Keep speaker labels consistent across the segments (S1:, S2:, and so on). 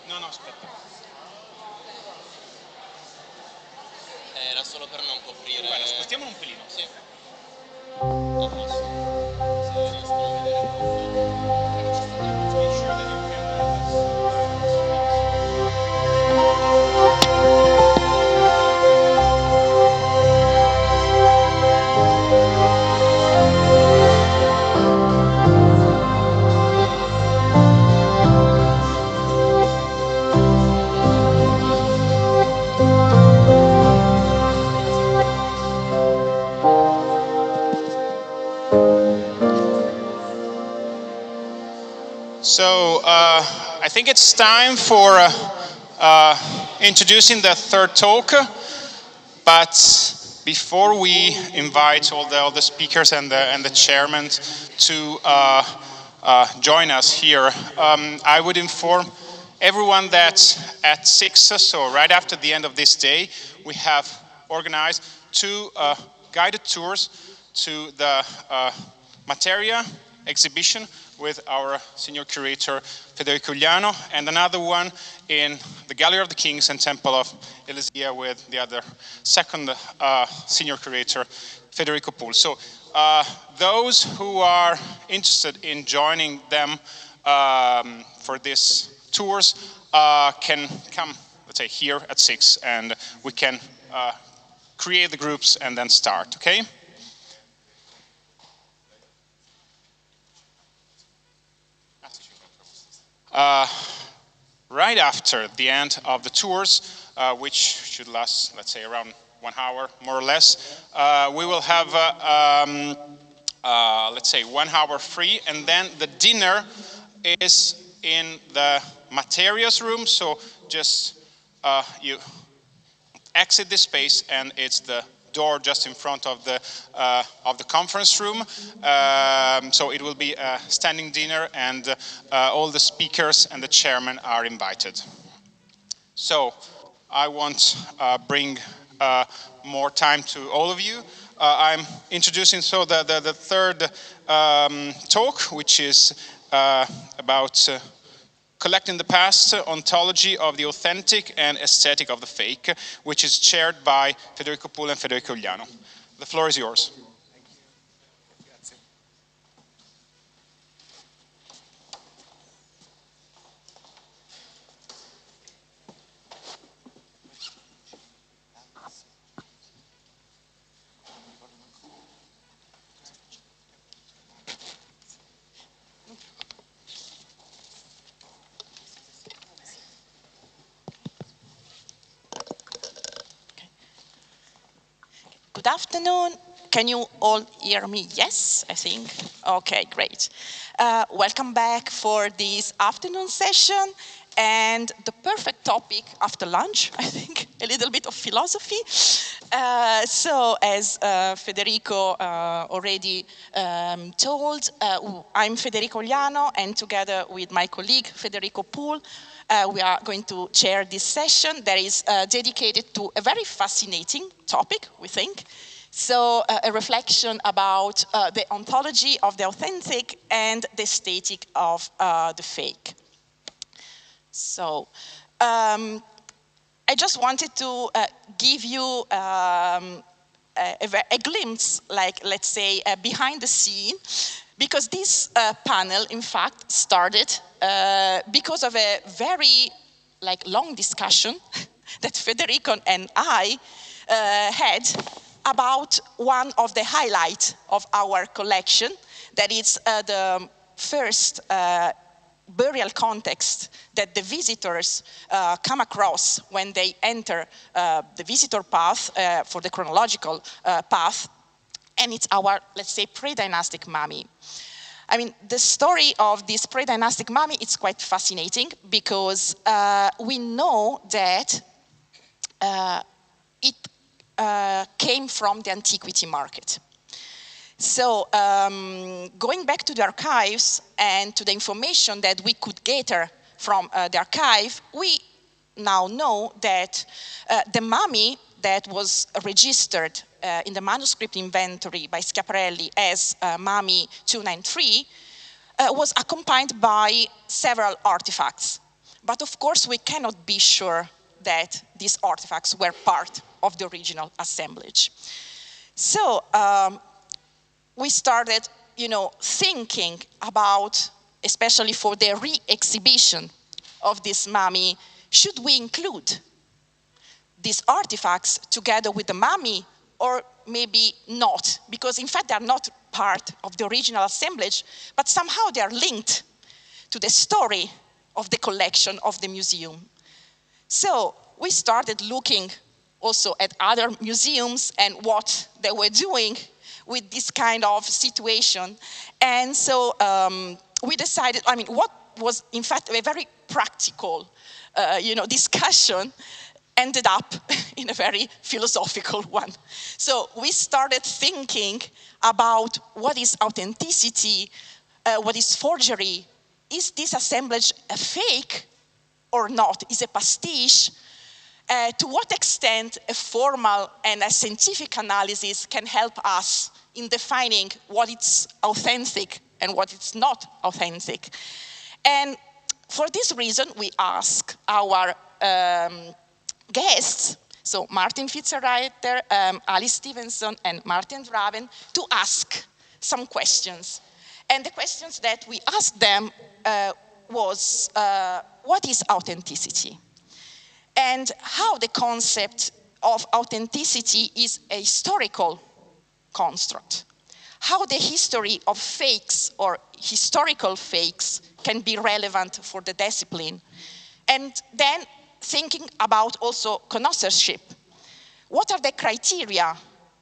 S1: No, no, aspetta.
S2: Era solo per non coprire.
S1: Guarda, spostiamolo un pelino.
S2: Sì. A posto. Se riescono a vedere
S1: So I think it's time for introducing the third talk, but before we invite all the speakers and the chairman to join us here, I would inform everyone that at 6, so right after the end of this day, we have organized 2 guided tours to the Materia exhibition with our senior curator Federico Ugliano, and another one in the Gallery of the Kings and Temple of Elysia with the other second senior curator Federico Poole. So those who are interested in joining them for these tours can come, let's say, here at 6, and we can create the groups and then start, okay? Right after the end of the tours, which should last, let's say, around 1 hour, more or less, we will have, let's say, 1 hour free, and then the dinner is in the Materias room, so just you exit this space, and it's the door just in front of the conference room. So it will be a standing dinner, and all the speakers and the chairman are invited. So I won't bring more time to all of you. I'm introducing the third talk, which is about collecting the past, ontology of the authentic and aesthetic of the fake, which is chaired by Federico Poole and Federico Ugliano. The floor is yours.
S3: Good afternoon. Can you all hear me? Yes, I think. Okay, great. Welcome back for this afternoon session, and the perfect topic after lunch, I think, a little bit of philosophy. So as Federico already told, I'm Federico Ugliano, and together with my colleague Federico Poole, we are going to chair this session that is dedicated to a very fascinating topic, we think. So a reflection about the ontology of the authentic and the aesthetic of the fake. So I just wanted to give you a glimpse, like, let's say, behind the scene, because this panel, in fact, started because of a very long discussion that Federico and I had about one of the highlights of our collection, that is the first burial context that the visitors come across when they enter the visitor path for the chronological path, and it's our, let's say, pre-dynastic mummy. I mean, the story of this pre-dynastic mummy is quite fascinating because we know that it came from the antiquity market. So going back to the archives and to the information that we could gather from the archive, we now know that the mummy that was registered in the manuscript inventory by Schiaparelli as mummy 293 was accompanied by several artifacts. But of course, we cannot be sure that these artifacts were part of the original assemblage. So we started, thinking about, especially for the re-exhibition of this mummy, should we include these artifacts together with the mummy, or maybe not? Because in fact, they are not part of the original assemblage, but somehow they are linked to the story of the collection of the museum. So we started looking also at other museums and what they were doing with this kind of situation. And so we decided, what was in fact a very practical, discussion ended up in a very philosophical one. So we started thinking about what is authenticity, what is forgery. Is this assemblage a fake or not? Is a pastiche? To what extent a formal and a scientific analysis can help us in defining what is authentic and what is not authentic? And for this reason, we ask our guests, so Maarten Fitzenreiter, Alice Stevenson, and Maarten Draven, to ask some questions. And the questions that we asked them was, what is authenticity? And how the concept of authenticity is a historical construct. How the history of fakes or historical fakes can be relevant for the discipline. And then thinking about also connoisseurship. What are the criteria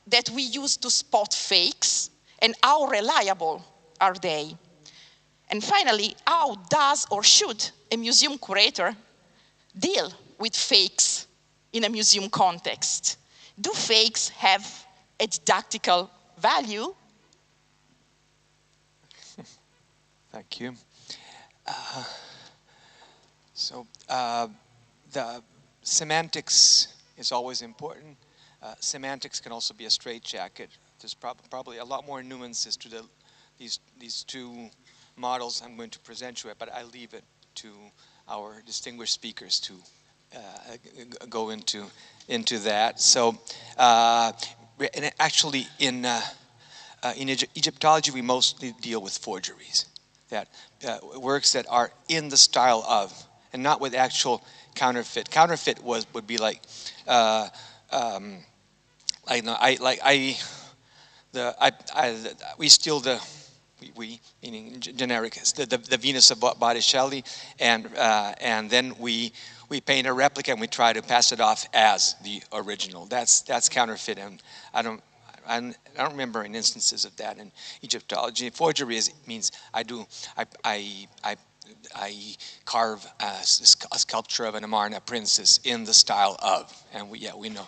S3: that we use to spot fakes, and how reliable are they? And finally, how does or should a museum curator deal with fakes in a museum context? Do fakes have a didactical value?
S4: Thank you. The semantics is always important. Semantics can also be a straitjacket. There's probably a lot more nuances to these two models I'm going to present you, but I leave it to our distinguished speakers to go into that. So, actually, in Egyptology, we mostly deal with forgeries, that works that are in the style of, and not with actual counterfeit. Counterfeit would be like, we steal the. We meaning generic, the Venus of Botticelli, and then we paint a replica and we try to pass it off as the original. That's counterfeit, and I don't remember any instances of that in Egyptology. Forgery means I carve a sculpture of an Amarna princess in the style of, and we know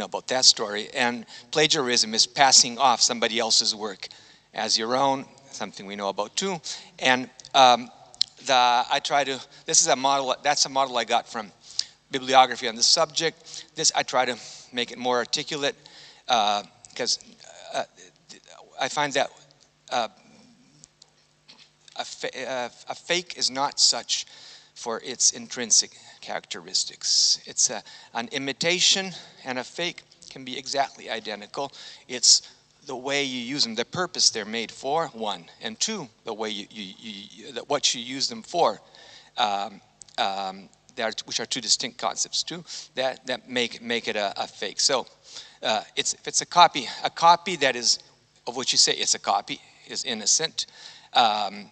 S4: about that story. And plagiarism is passing off somebody else's work as your own, something we know about too. And this is a model, that's a model I got from bibliography on the subject. This, I try to make it more articulate, because I find that a fake is not such for its intrinsic characteristics. It's an imitation, and a fake can be exactly identical. It's the way you use them, the purpose they're made for, one, and two, the way what you use them for, which are two distinct concepts too, that make it a fake. So if it's a copy that is of which you say it's a copy is innocent. A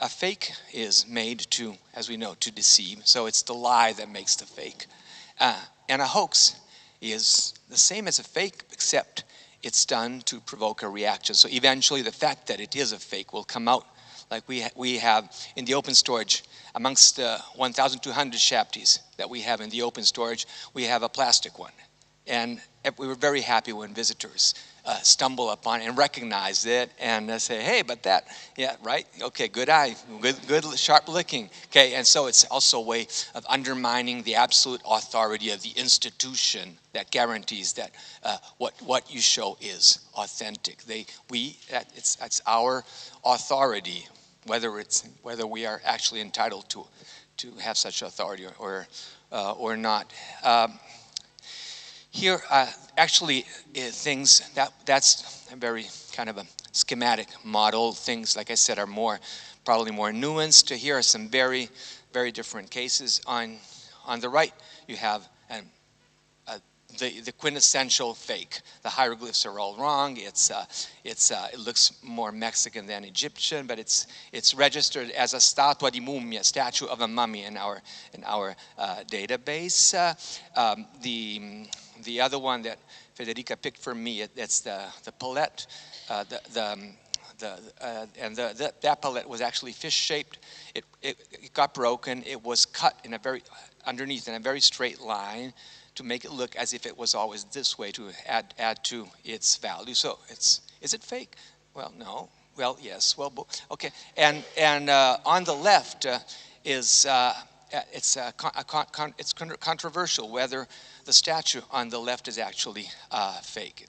S4: fake is made to, as we know, to deceive. So it's the lie that makes the fake. And a hoax is the same as a fake, except it's done to provoke a reaction. So eventually the fact that it is a fake will come out, like we have in the open storage. Amongst the 1,200 Shaptis that we have in the open storage, we have a plastic one. And we were very happy when visitors stumble upon it and recognize it and say, hey, but that, yeah, right? Okay, good eye, good sharp looking. Okay, and so it's also a way of undermining the absolute authority of the institution that guarantees that what you show is authentic. That's our authority, whether we are actually entitled to have such authority or not. Here, actually, things that's a very kind of a schematic model. Things, like I said, are probably more nuanced. Here are some very, very different cases. On the right, you have the quintessential fake. The hieroglyphs are all wrong. It looks more Mexican than Egyptian, but it's registered as a statua di mummia, statue of a mummy in our database. The other one that Federica picked for me, that's the palette. That palette was actually fish-shaped. It got broken. It was cut underneath in a very straight line to make it look as if it was always this way to add to its value. So is it fake? Well, no. Well, yes. Well, okay. And on the left it's controversial whether the statue on the left is actually fake.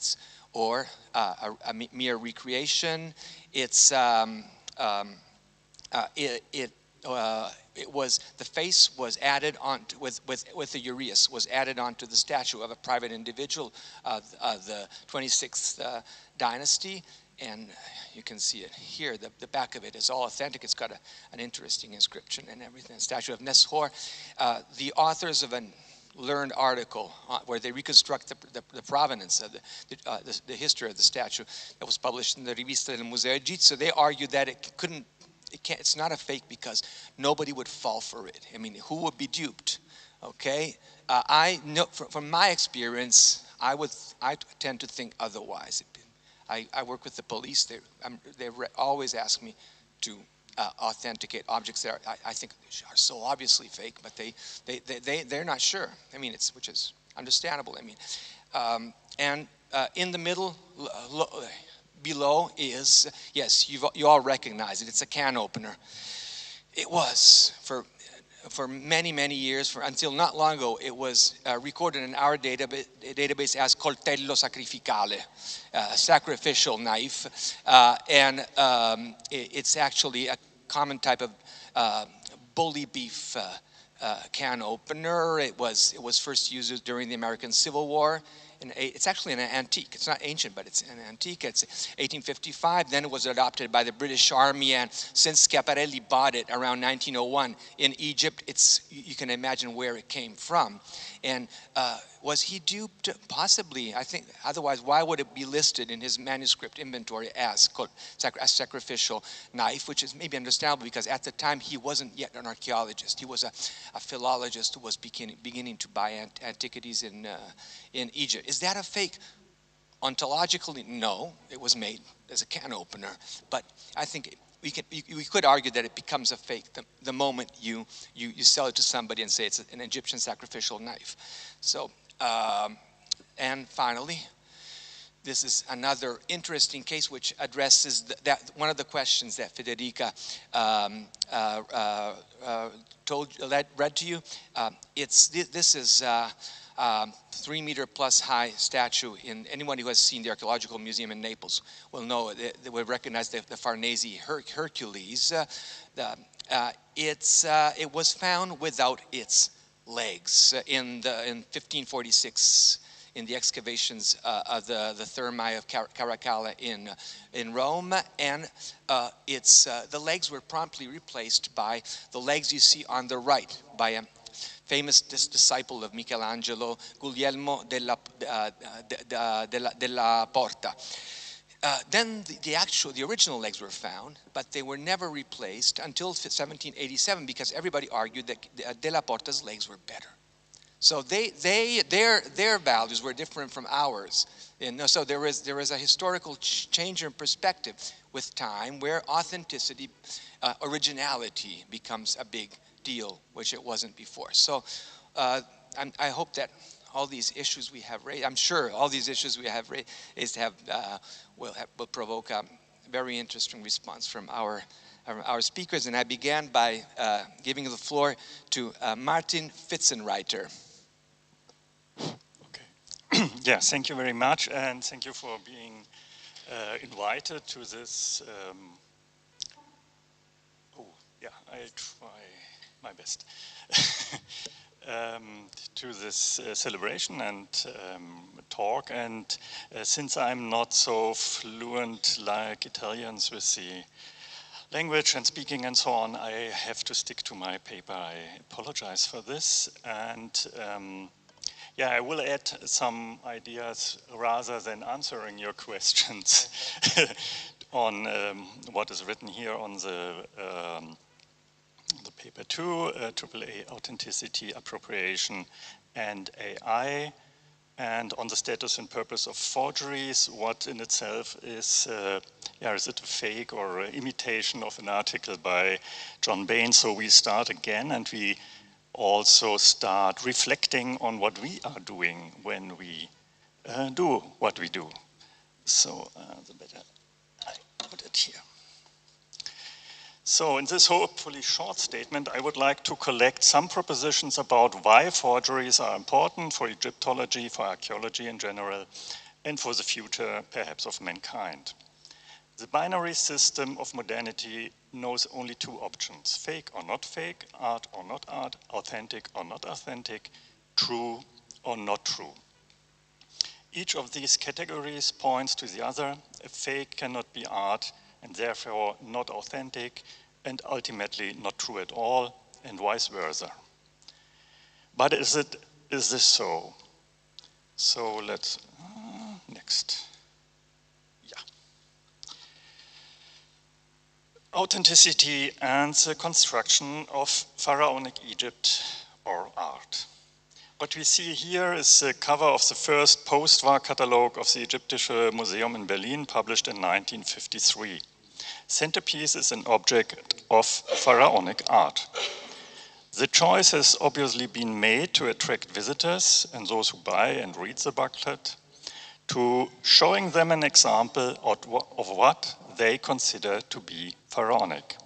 S4: Or a mere recreation. The face was added on with the uraeus was added onto the statue of a private individual of the 26th dynasty, and you can see it here. The back of it is all authentic. It's got an interesting inscription and everything. A statue of Neshor. The authors of an learned article where they reconstruct the provenance of the history of the statue that was published in the Rivista del Museo Egizio. They argued that it's not a fake because nobody would fall for it. I mean, who would be duped? Okay, I know from my experience, I tend to think otherwise. I work with the police. They always ask me to authenticate objects that I think are so obviously fake, but they're not sure. I mean, which is understandable. I mean, and in the middle. Below is, yes, you all recognize it. It's a can opener. It was for many, many years, until not long ago, it was recorded in our database as coltello sacrificale, sacrificial knife, and it's actually a common type of bully beef can opener. It was first used during the American Civil War. It's actually an antique. It's not ancient, but it's an antique. It's 1855. Then it was adopted by the British Army, and since Schiaparelli bought it around 1901 in Egypt, you can imagine where it came from. And was he duped? Possibly. I think otherwise, why would it be listed in his manuscript inventory as a sacrificial knife? Which is maybe understandable because at the time he wasn't yet an archaeologist. He was a philologist who was beginning to buy antiquities in Egypt. Is that a fake? Ontologically, no. It was made as a can opener. But I think we could argue that it becomes a fake the moment you sell it to somebody and say it's an Egyptian sacrificial knife. So, and finally, this is another interesting case which addresses one of the questions that Federica read to you. This is 3 meter plus high statue. Anyone who has seen the Archaeological Museum in Naples will know, they will recognize the Farnese Hercules. It was found without its legs in 1546 in the excavations of the Thermae of Caracalla in Rome, and the legs were promptly replaced by the legs you see on the right, by a famous disciple of Michelangelo, Guglielmo della Porta. Then the original legs were found, but they were never replaced until 1787 because everybody argued that Della Porta's legs were better. So their values were different from ours. And so there is a historical change in perspective with time where authenticity, originality becomes a big deal, which it wasn't before. So I hope that all these issues we have raised, I'm sure all these issues we have raised will provoke a very interesting response from our speakers. And I began by giving the floor to Maarten Fitzenreiter.
S5: Okay. Yeah, thank you very much, and thank you for being invited to this. I try my best. To this celebration and talk, and since I'm not so fluent like Italians with the language and speaking and so on, I have to stick to my paper. I apologize for this, and yeah, I will add some ideas rather than answering your questions on what is written here on the paper 2, AAA Authenticity, Appropriation, and AI, and on the status and purpose of forgeries, what in itself is, is it a fake or an imitation of an article by John Bain? So we start again, and we also start reflecting on what we are doing when we do what we do. So the better I put it here. So in this hopefully short statement, I would like to collect some propositions about why forgeries are important for Egyptology, for archaeology in general, and for the future, perhaps, of mankind. The binary system of modernity knows only two options: fake or not fake, art or not art, authentic or not authentic, true or not true. Each of these categories points to the other. A fake cannot be art, and therefore not authentic, and ultimately not true at all, and vice versa. But is this so? So let's, next. Yeah. Authenticity and the construction of pharaonic Egypt or art. What we see here is the cover of the first post-war catalogue of the Egyptische Museum in Berlin, published in 1953. Centerpiece is an object of pharaonic art. The choice has obviously been made to attract visitors and those who buy and read the booklet, to showing them an example of what they consider to be pharaonic.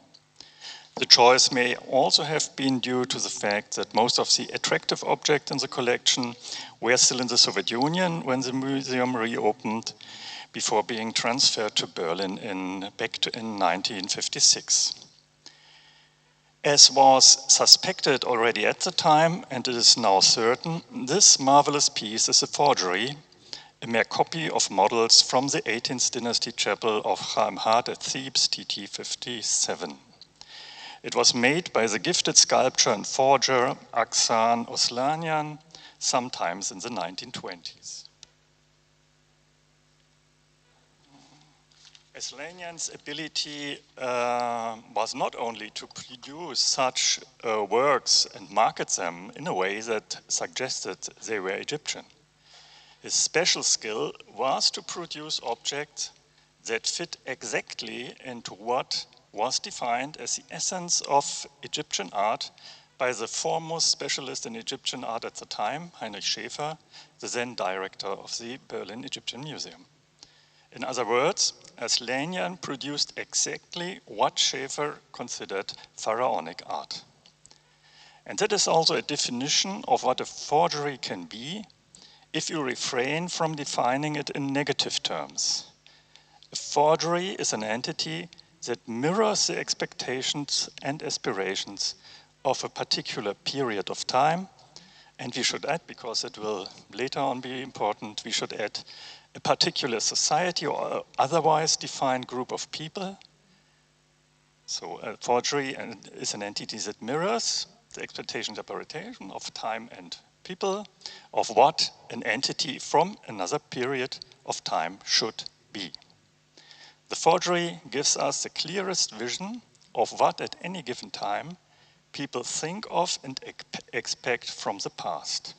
S5: The choice may also have been due to the fact that most of the attractive objects in the collection were still in the Soviet Union when the museum reopened, before being transferred to Berlin in 1956. As was suspected already at the time, and it is now certain, this marvelous piece is a forgery, a mere copy of models from the 18th dynasty chapel of Khamhat at Thebes, TT 57. It was made by the gifted sculptor and forger Aksan Oslanian, sometimes in the 1920s. Oslanian's ability was not only to produce such works and market them in a way that suggested they were Egyptian. His special skill was to produce objects that fit exactly into what was defined as the essence of Egyptian art by the foremost specialist in Egyptian art at the time, Heinrich Schäfer, the then director of the Berlin Egyptian Museum. In other words, Oslanian produced exactly what Schäfer considered pharaonic art. And that is also a definition of what a forgery can be if you refrain from defining it in negative terms. A forgery is an entity that mirrors the expectations and aspirations of a particular period of time. And we should add, because it will later on be important, we should add a particular society or otherwise defined group of people. So a forgery is an entity that mirrors the expectations and aspiration of time and people of what an entity from another period of time should be. The forgery gives us the clearest vision of what at any given time people think of and expect from the past.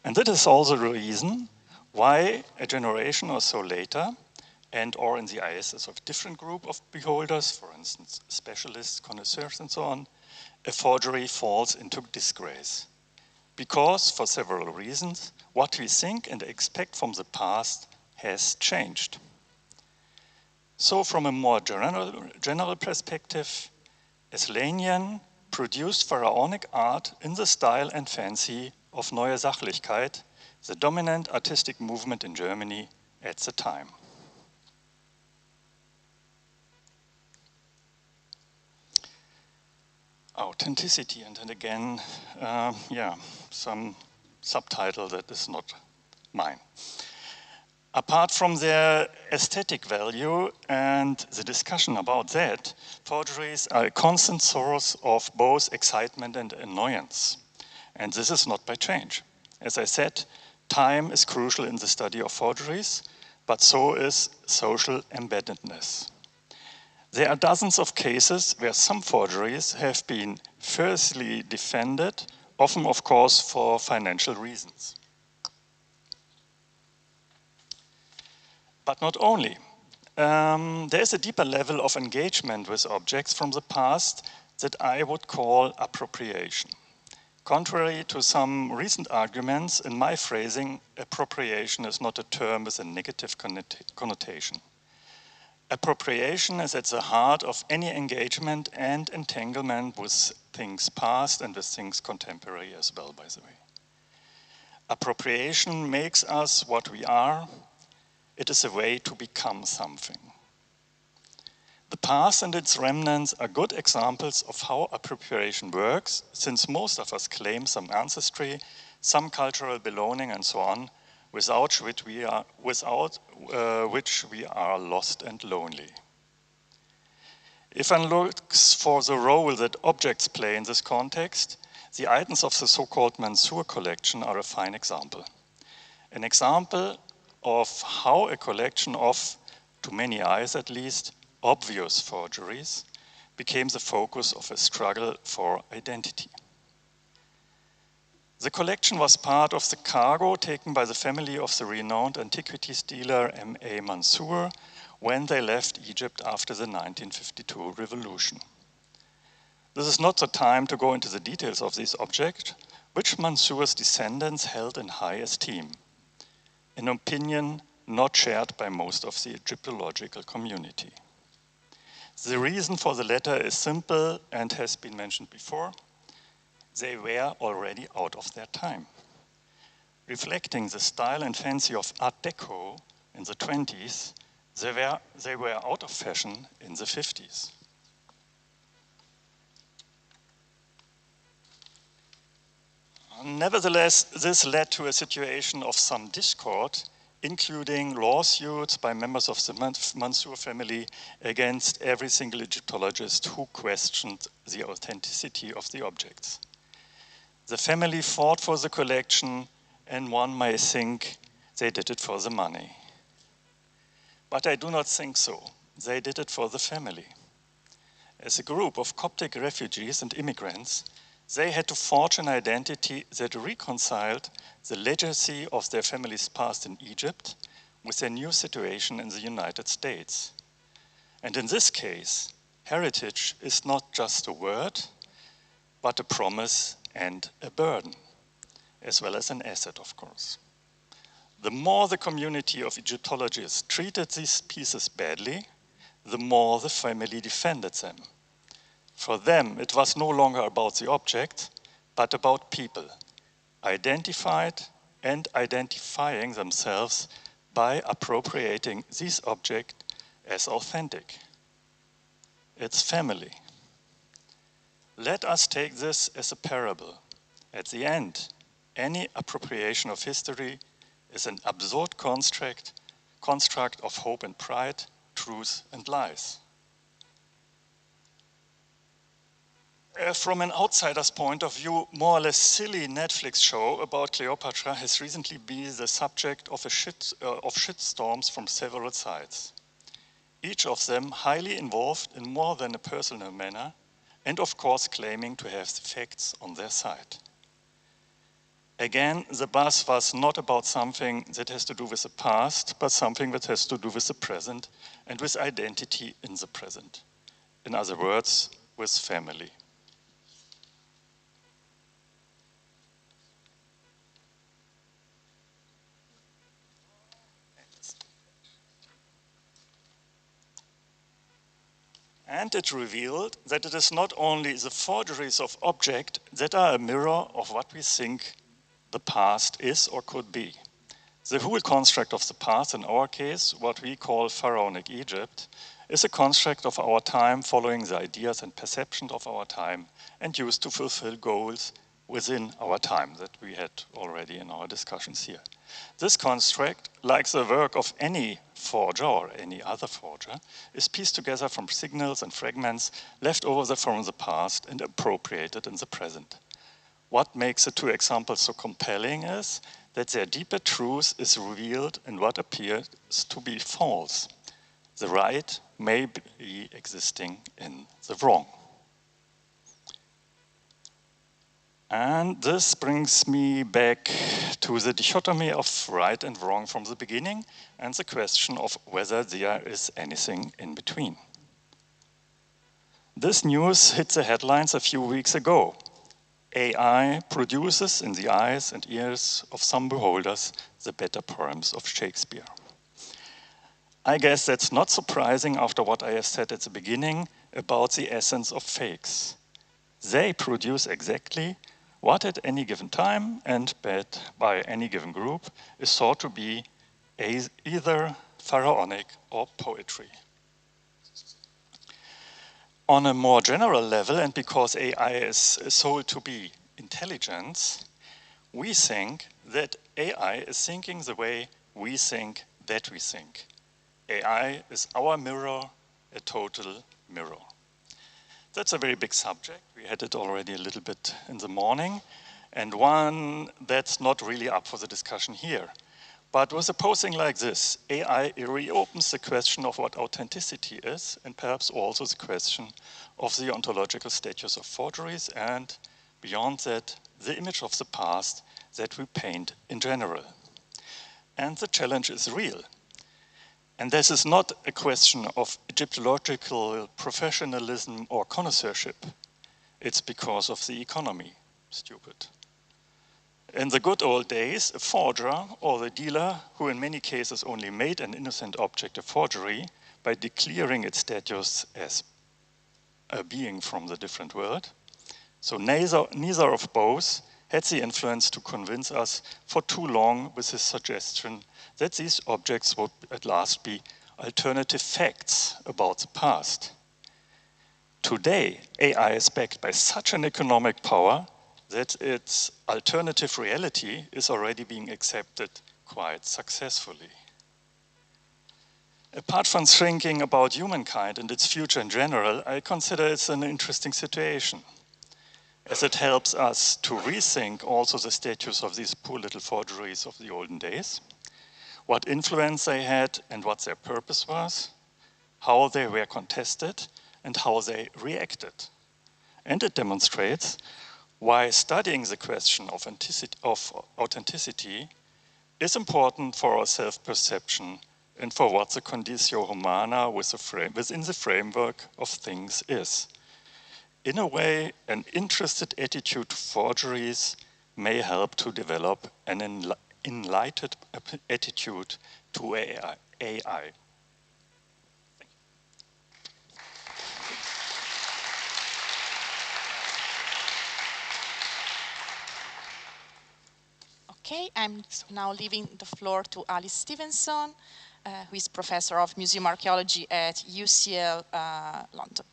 S5: And that is also the reason why a generation or so later, and or in the eyes of a different group of beholders, for instance, specialists, connoisseurs, and so on, a forgery falls into disgrace. because, for several reasons, what we think and expect from the past has changed. So from a more general perspective, Aslanien produced pharaonic art in the style and fancy of Neue Sachlichkeit, the dominant artistic movement in Germany at the time. Authenticity, and then again, some subtitle that is not mine. Apart from their aesthetic value and the discussion about that, forgeries are a constant source of both excitement and annoyance. And this is not by change. As I said, time is crucial in the study of forgeries, but so is social embeddedness. There are dozens of cases where some forgeries have been fiercely defended, often, of course, for financial reasons. But not only. There is a deeper level of engagement with objects from the past that I would call appropriation. Contrary to some recent arguments, in my phrasing, appropriation is not a term with a negative connotation. Appropriation is at the heart of any engagement and entanglement with things past and with things contemporary as well, by the way. Appropriation makes us what we are. It is a way to become something. The past and its remnants are good examples of how appropriation works, since most of us claim some ancestry, some cultural belonging, and so on, without which we are lost and lonely. If one looks for the role that objects play in this context, the items of the so-called Mansour collection are a fine example. An example of how a collection of, to many eyes at least, obvious forgeries became the focus of a struggle for identity. The collection was part of the cargo taken by the family of the renowned antiquities dealer M.A. Mansour when they left Egypt after the 1952 revolution. This is not the time to go into the details of this object, which Mansour's descendants held in high esteem, an opinion not shared by most of the Egyptological community. The reason for the latter is simple and has been mentioned before. They were already out of their time. Reflecting the style and fancy of Art Deco in the 20s, they were out of fashion in the 50s. Nevertheless, this led to a situation of some discord, including lawsuits by members of the Mansour family against every single Egyptologist who questioned the authenticity of the objects. The family fought for the collection, and one might think they did it for the money. But I do not think so. They did it for the family. As a group of Coptic refugees and immigrants, they had to forge an identity that reconciled the legacy of their family's past in Egypt with their new situation in the United States. And in this case, heritage is not just a word, but a promise and a burden, as well as an asset, of course. The more the community of Egyptologists treated these pieces badly, the more the family defended them. For them, it was no longer about the object, but about people, identified and identifying themselves by appropriating this object as authentic. It's family. Let us take this as a parable. At the end, any appropriation of history is an absurd construct of hope and pride, truth and lies. From an outsider's point of view, more or less silly Netflix show about Cleopatra has recently been the subject of shitstorms from several sides. Each of them highly involved in more than a personal manner, and of course claiming to have the facts on their side. Again, the buzz was not about something that has to do with the past, but something that has to do with the present and with identity in the present. In other words, with family. And it revealed that it is not only the forgeries of objects that are a mirror of what we think the past is or could be. The whole construct of the past, in our case, what we call pharaonic Egypt, is a construct of our time following the ideas and perceptions of our time and used to fulfill goals within our time that we had already in our discussions here. This construct, like the work of any forger or any other forger, is pieced together from signals and fragments left over from the past and appropriated in the present. What makes the two examples so compelling is that their deeper truth is revealed in what appears to be false. The right may be existing in the wrong. And this brings me back to the dichotomy of right and wrong from the beginning and the question of whether there is anything in between. This news hit the headlines a few weeks ago. AI produces in the eyes and ears of some beholders the better poems of Shakespeare. I guess that's not surprising after what I have said at the beginning about the essence of fakes. They produce exactly what at any given time and by any given group is thought to be either pharaonic or poetry. On a more general level, and because AI is sold to be intelligence, we think that AI is thinking the way we think that we think. AI is our mirror, a total mirror. That's a very big subject. We had it already a little bit in the morning, and one that's not really up for the discussion here. But with a posing like this, AI reopens the question of what authenticity is, and perhaps also the question of the ontological status of forgeries, and beyond that, the image of the past that we paint in general. And the challenge is real. And this is not a question of Egyptological professionalism or connoisseurship. It's because of the economy, stupid. In the good old days, a forger or the dealer, who in many cases only made an innocent object a forgery by declaring its status as a being from the different world, so neither of both had the influence to convince us for too long with his suggestion that these objects would at last be alternative facts about the past. Today, AI is backed by such an economic power that its alternative reality is already being accepted quite successfully. Apart from thinking about humankind and its future in general, I consider it's an interesting situation, as it helps us to rethink also the status of these poor little forgeries of the olden days, what influence they had and what their purpose was, how they were contested, and how they reacted. And it demonstrates why studying the question of authenticity is important for our self-perception and for what the conditio humana within the framework of things is. In a way, an interested attitude to forgeries may help to develop an enlightened attitude to AI.
S3: Okay, I'm now leaving the floor to Alice Stevenson, who is Professor of Museum Archaeology at UCL London.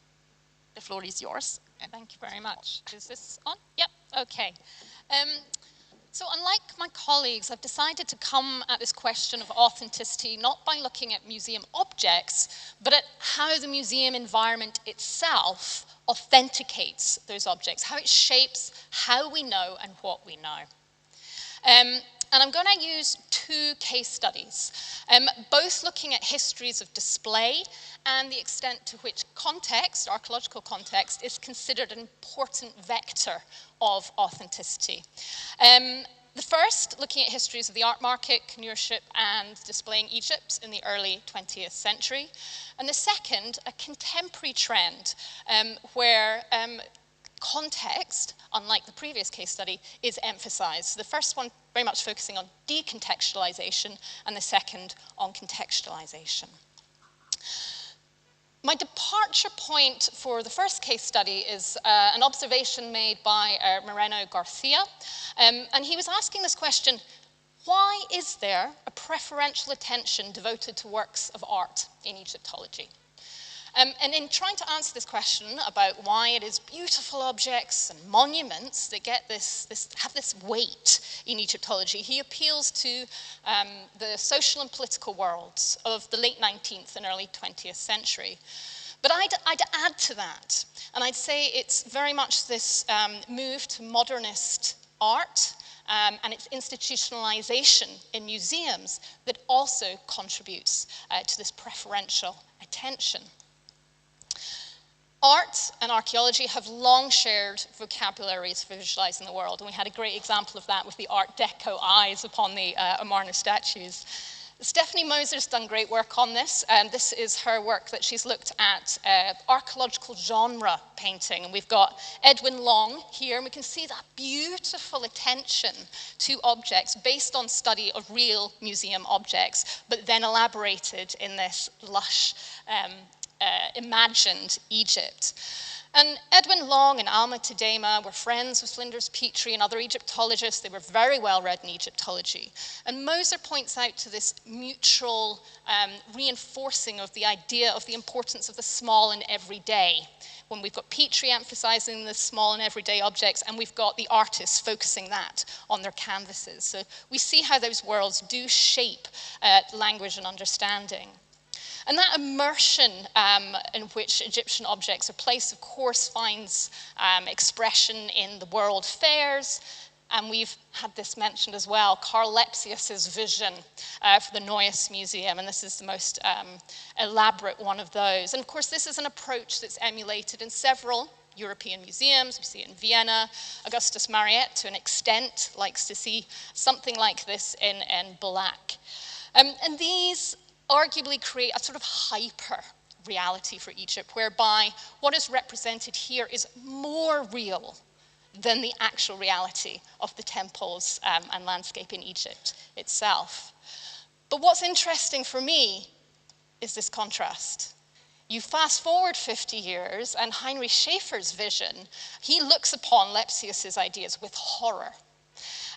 S3: The floor is yours.
S2: Thank you very much. Is this on? Yep, okay. So unlike my colleagues, I've decided to come at this question of authenticity not by looking at museum objects, but at how the museum environment itself authenticates those objects, how it shapes how we know and what we know. And I'm going to use two case studies, both looking at histories of display and the extent to which context, archaeological context, is considered an important vector of authenticity. The first, looking at histories of the art market, connoisseurship, and displaying Egypt in the early 20th century. And the second, a contemporary trend where context, unlike the previous case study, is emphasized. The first one very much focusing on decontextualization, and the second on contextualization. My departure point for the first case study is an observation made by Moreno Garcia. And he was asking this question: why is there a preferential attention devoted to works of art in Egyptology? And in trying to answer this question about why it is beautiful objects and monuments that get have this weight in Egyptology, he appeals to the social and political worlds of the late 19th and early 20th century. But I'd add to that, and I'd say it's very much this move to modernist art and its institutionalization in museums that also contributes to this preferential attention. Art and archaeology have long shared vocabularies for visualizing the world, and we had a great example of that with the Art Deco eyes upon the Amarna statues. Stephanie Moser's done great work on this, and this is her work that she's looked at archaeological genre painting. And we've got Edwin Long here, and we can see that beautiful attention to objects based on study of real museum objects, but then elaborated in this lush, imagined Egypt. And Edwin Long and Alma Tadema were friends with Flinders Petrie and other Egyptologists. They were very well read in Egyptology. And Moser points out to this mutual reinforcing of the idea of the importance of the small and everyday. When we've got Petrie emphasizing the small and everyday objects, and we've got the artists focusing that on their canvases. So we see how those worlds do shape language and understanding. And that immersion in which Egyptian objects are placed, of course, finds expression in the world fairs. And we've had this mentioned as well, Karl Lepsius's vision for the Neues Museum. And this is the most elaborate one of those. And of course, this is an approach that's emulated in several European museums. We see it in Vienna. Augustus Mariette, to an extent, likes to see something like this in Black. And these arguably create a sort of hyper reality for Egypt, whereby what is represented here is more real than the actual reality of the temples and landscape in Egypt itself. But what's interesting for me is this contrast. You fast forward 50 years, and Heinrich Schäfer's vision, he looks upon Lepsius's ideas with horror.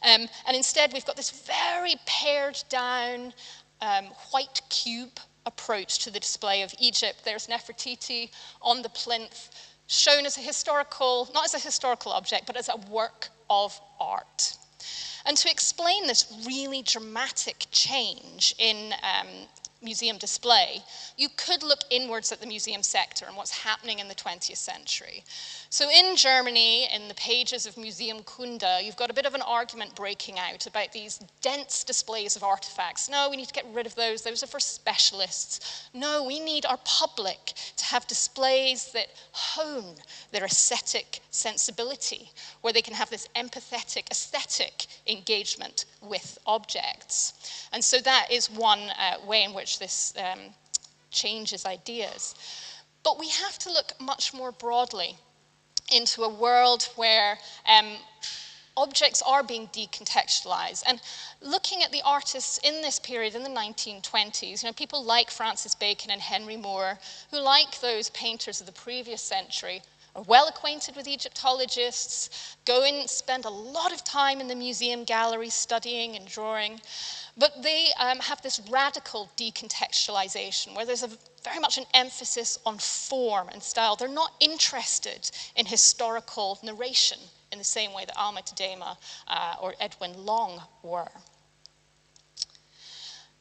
S2: And instead, we've got this very pared down, white cube approach to the display of Egypt. There's Nefertiti on the plinth, shown as a historical, not as a historical object, but as a work of art. And to explain this really dramatic change in museum display, you could look inwards at the museum sector and what's happening in the 20th century. So in Germany, in the pages of Museum Kunde, you've got a bit of an argument breaking out about these dense displays of artifacts. No, we need to get rid of those. Those are for specialists. No, we need our public to have displays that hone their aesthetic sensibility, where they can have this empathetic, aesthetic engagement with objects. And so that is one way in which this changes ideas. But we have to look much more broadly into a world where objects are being decontextualized. And looking at the artists in this period, in the 1920s, you know, people like Francis Bacon and Henry Moore, who, like those painters of the previous century, are well acquainted with Egyptologists, go and spend a lot of time in the museum gallery studying and drawing. But they have this radical decontextualization where there's very much an emphasis on form and style. They're not interested in historical narration in the same way that Alma Tadema or Edwin Long were.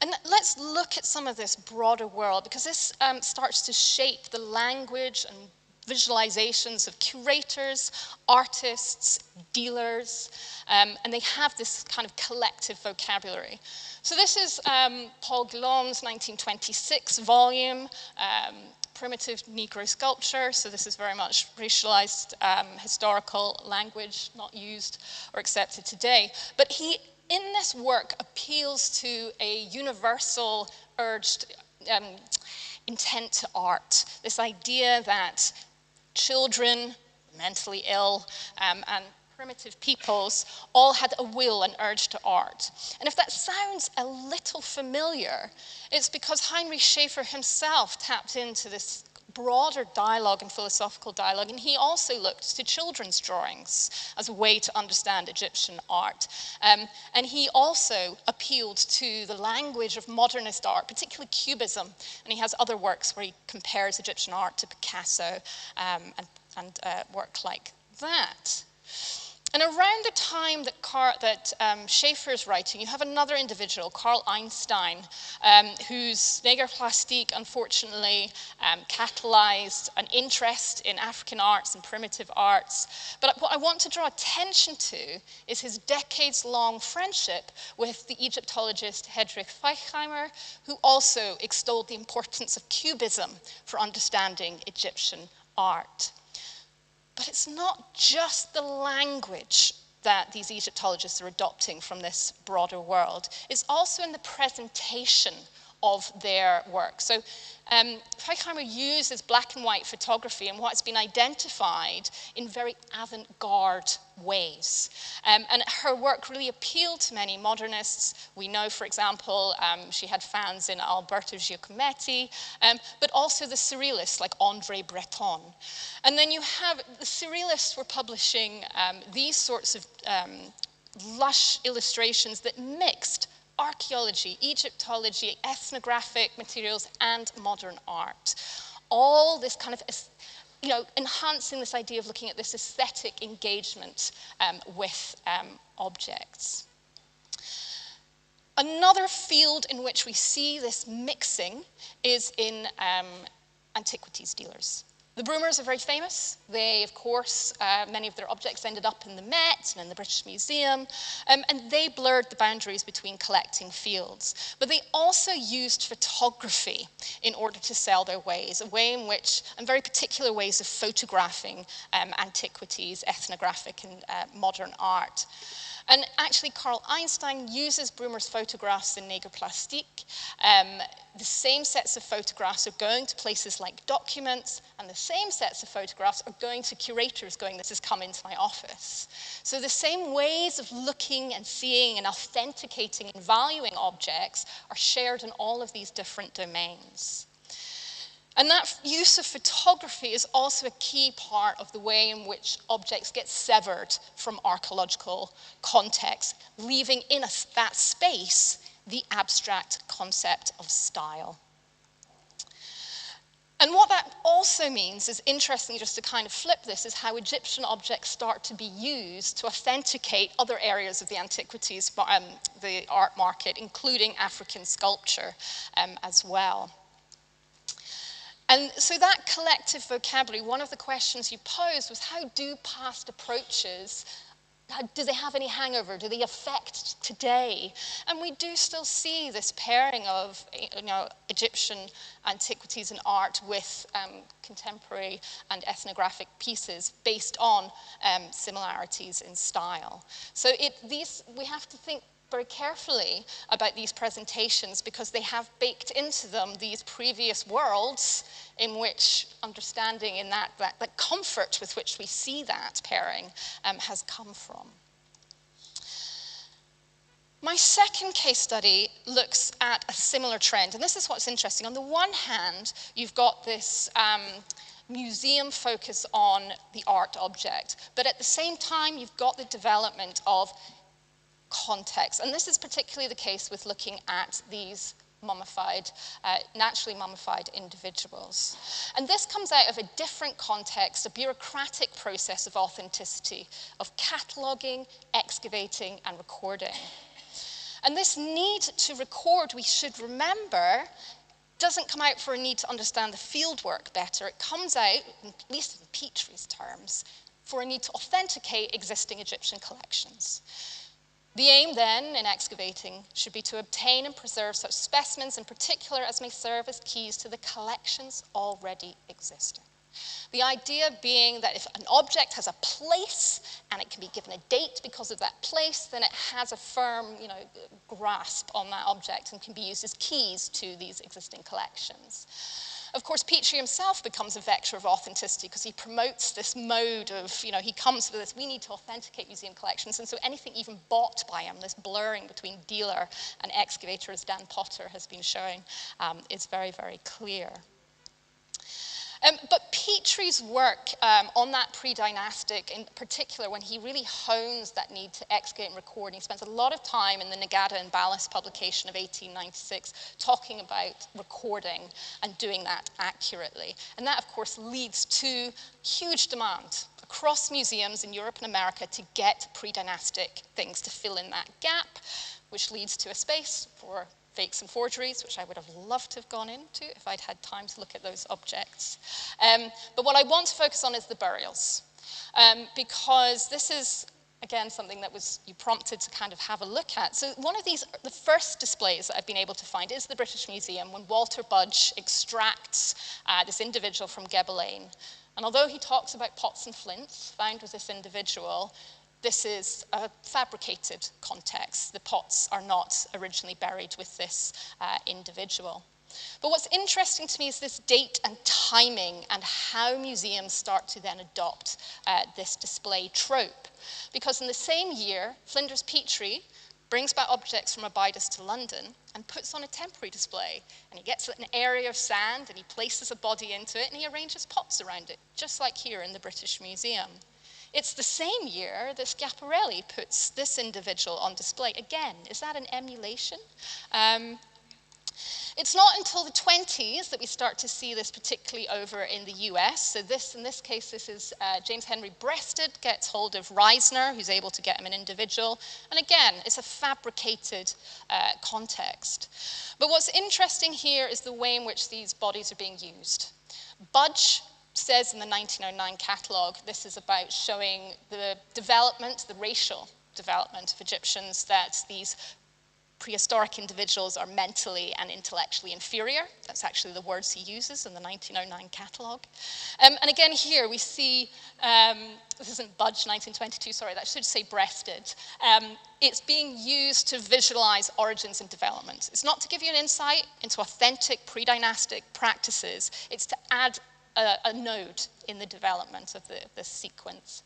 S2: And let's look at some of this broader world, because this starts to shape the language and visualizations of curators, artists, dealers, and they have this kind of collective vocabulary. So this is Paul Guillaume's 1926 volume, Primitive Negro Sculpture. So this is very much racialized historical language, not used or accepted today. But he, in this work, appeals to a universal urged intent to art, this idea that children, mentally ill, and primitive peoples all had a will and urge to art. And if that sounds a little familiar, it's because Heinrich Schäfer himself tapped into this broader dialogue and philosophical dialogue, and he also looked to children's drawings as a way to understand Egyptian art. And he also appealed to the language of modernist art, particularly Cubism, and he has other works where he compares Egyptian art to Picasso and work like that. And around the time that Schaeffer's writing, you have another individual, Carl Einstein, whose Negerplastik unfortunately catalyzed an interest in African arts and primitive arts. But what I want to draw attention to is his decades-long friendship with the Egyptologist Hedrich Feichheimer, who also extolled the importance of Cubism for understanding Egyptian art. But it's not just the language that these Egyptologists are adopting from this broader world. It's also in the presentation of their work. So Feichheimer uses black and white photography and what's been identified in very avant-garde ways. And her work really appealed to many modernists. We know, for example, she had fans in Alberto Giacometti, but also the surrealists like André Breton. And then you have, the surrealists were publishing these sorts of lush illustrations that mixed archaeology, Egyptology, ethnographic materials, and modern art. All this kind of, enhancing this idea of looking at this aesthetic engagement with objects. Another field in which we see this mixing is in antiquities dealers. The Brumers are very famous. They, of course, many of their objects ended up in the Met and in the British Museum, and they blurred the boundaries between collecting fields. But they also used photography in order to sell their ways, a way in which, and very particular ways of photographing antiquities, ethnographic and modern art. And actually, Carl Einstein uses Brumer's photographs in Negerplastik. The same sets of photographs are going to places like documents, and the same sets of photographs are going to curators going, this has come into my office. So the same ways of looking and seeing and authenticating and valuing objects are shared in all of these different domains. And that use of photography is also a key part of the way in which objects get severed from archaeological context, leaving in that space the abstract concept of style. And what that also means is, interestingly, just to kind of flip this, is how Egyptian objects start to be used to authenticate other areas of the antiquities, the art market, including African sculpture as well. And so that collective vocabulary, one of the questions you posed was, how do past approaches, do they have any hangover? Do they affect today? And we do still see this pairing of Egyptian antiquities and art with contemporary and ethnographic pieces based on similarities in style. So we have to think very carefully about these presentations because they have baked into them these previous worlds in which understanding in that comfort with which we see that pairing has come from. My second case study looks at a similar trend, and this is what's interesting. On the one hand, you've got this museum focus on the art object, but at the same time, you've got the development of context. And this is particularly the case with looking at these mummified, naturally mummified individuals. And this comes out of a different context, a bureaucratic process of authenticity, of cataloging, excavating, and recording. And this need to record, we should remember, doesn't come out for a need to understand the fieldwork better. It comes out, at least in Petrie's terms, for a need to authenticate existing Egyptian collections. The aim then in excavating should be to obtain and preserve such specimens in particular as may serve as keys to the collections already existing. The idea being that if an object has a place and it can be given a date because of that place, then it has a firm grasp on that object and can be used as keys to these existing collections. Of course, Petrie himself becomes a vector of authenticity because he promotes this mode of, he comes with this, we need to authenticate museum collections. And so anything even bought by him, this blurring between dealer and excavator, as Dan Potter has been showing, is very, very clear. But Petrie's work on that pre-dynastic, in particular when he really hones that need to excavate and record, and he spends a lot of time in the Nagata and Ballas publication of 1896 talking about recording and doing that accurately. And that, of course, leads to huge demand across museums in Europe and America to get pre-dynastic things to fill in that gap, which leads to a space for fakes and forgeries, which I would have loved to have gone into if I'd had time to look at those objects. But what I want to focus on is the burials, because this is, again, something that you prompted to kind of have a look at. So one of these, the first displays that I've been able to find is the British Museum when Walter Budge extracts this individual from Gebelane. And although he talks about pots and flints found with this individual, this is a fabricated context. The pots are not originally buried with this individual. But what's interesting to me is this date and timing and how museums start to then adopt this display trope. Because in the same year, Flinders Petrie brings back objects from Abydos to London and puts on a temporary display. And he gets an area of sand and he places a body into it and he arranges pots around it, just like here in the British Museum. It's the same year that Schiaparelli puts this individual on display. Again, is that an emulation? It's not until the 20s that we start to see this, particularly over in the US. So in this case, this is James Henry Breasted gets hold of Reisner, who's able to get him an individual. And again, it's a fabricated context. But what's interesting here is the way in which these bodies are being used. Budge says in the 1909 catalogue, this is about showing the development, the racial development of Egyptians, that these prehistoric individuals are mentally and intellectually inferior. That's actually the words he uses in the 1909 catalogue. And again here we see, this isn't Budge 1922, sorry, that should say Breasted. It's being used to visualize origins and development. It's not to give you an insight into authentic pre-dynastic practices, it's to add a node in the development of the sequence.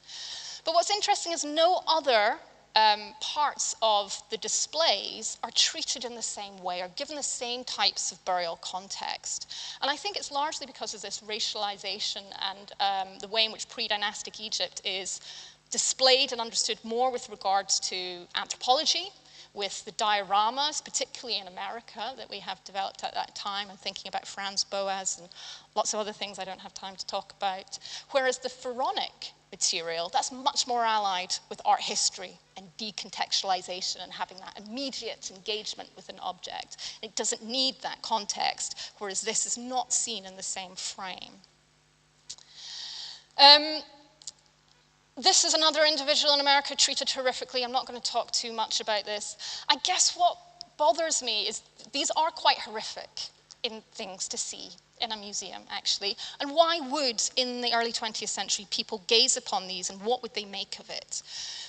S2: But what's interesting is no other parts of the displays are treated in the same way, are given the same types of burial context. And I think it's largely because of this racialization and the way in which pre-dynastic Egypt is displayed and understood more with regards to anthropology, with the dioramas, particularly in America, that we have developed at that time. I'm thinking about Franz Boas and lots of other things I don't have time to talk about. Whereas the pharaonic material, that's much more allied with art history and decontextualization and having that immediate engagement with an object. It doesn't need that context, whereas this is not seen in the same frame. This is another individual in America treated horrifically. I'm not going to talk too much about this. I guess what bothers me is these are quite horrific in things to see in a museum, actually. And why would, in the early 20th century, people gaze upon these and what would they make of it?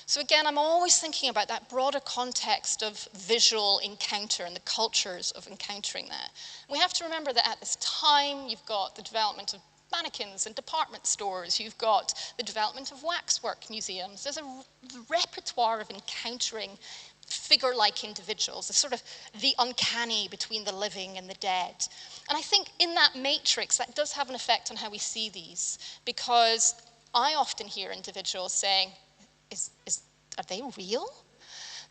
S2: So again, I'm always thinking about that broader context of visual encounter and the cultures of encountering that. We have to remember that at this time, you've got the development of mannequins and department stores, you've got the development of waxwork museums. There's a repertoire of encountering figure-like individuals, the sort of the uncanny between the living and the dead. And I think in that matrix, that does have an effect on how we see these, because I often hear individuals saying, are they real?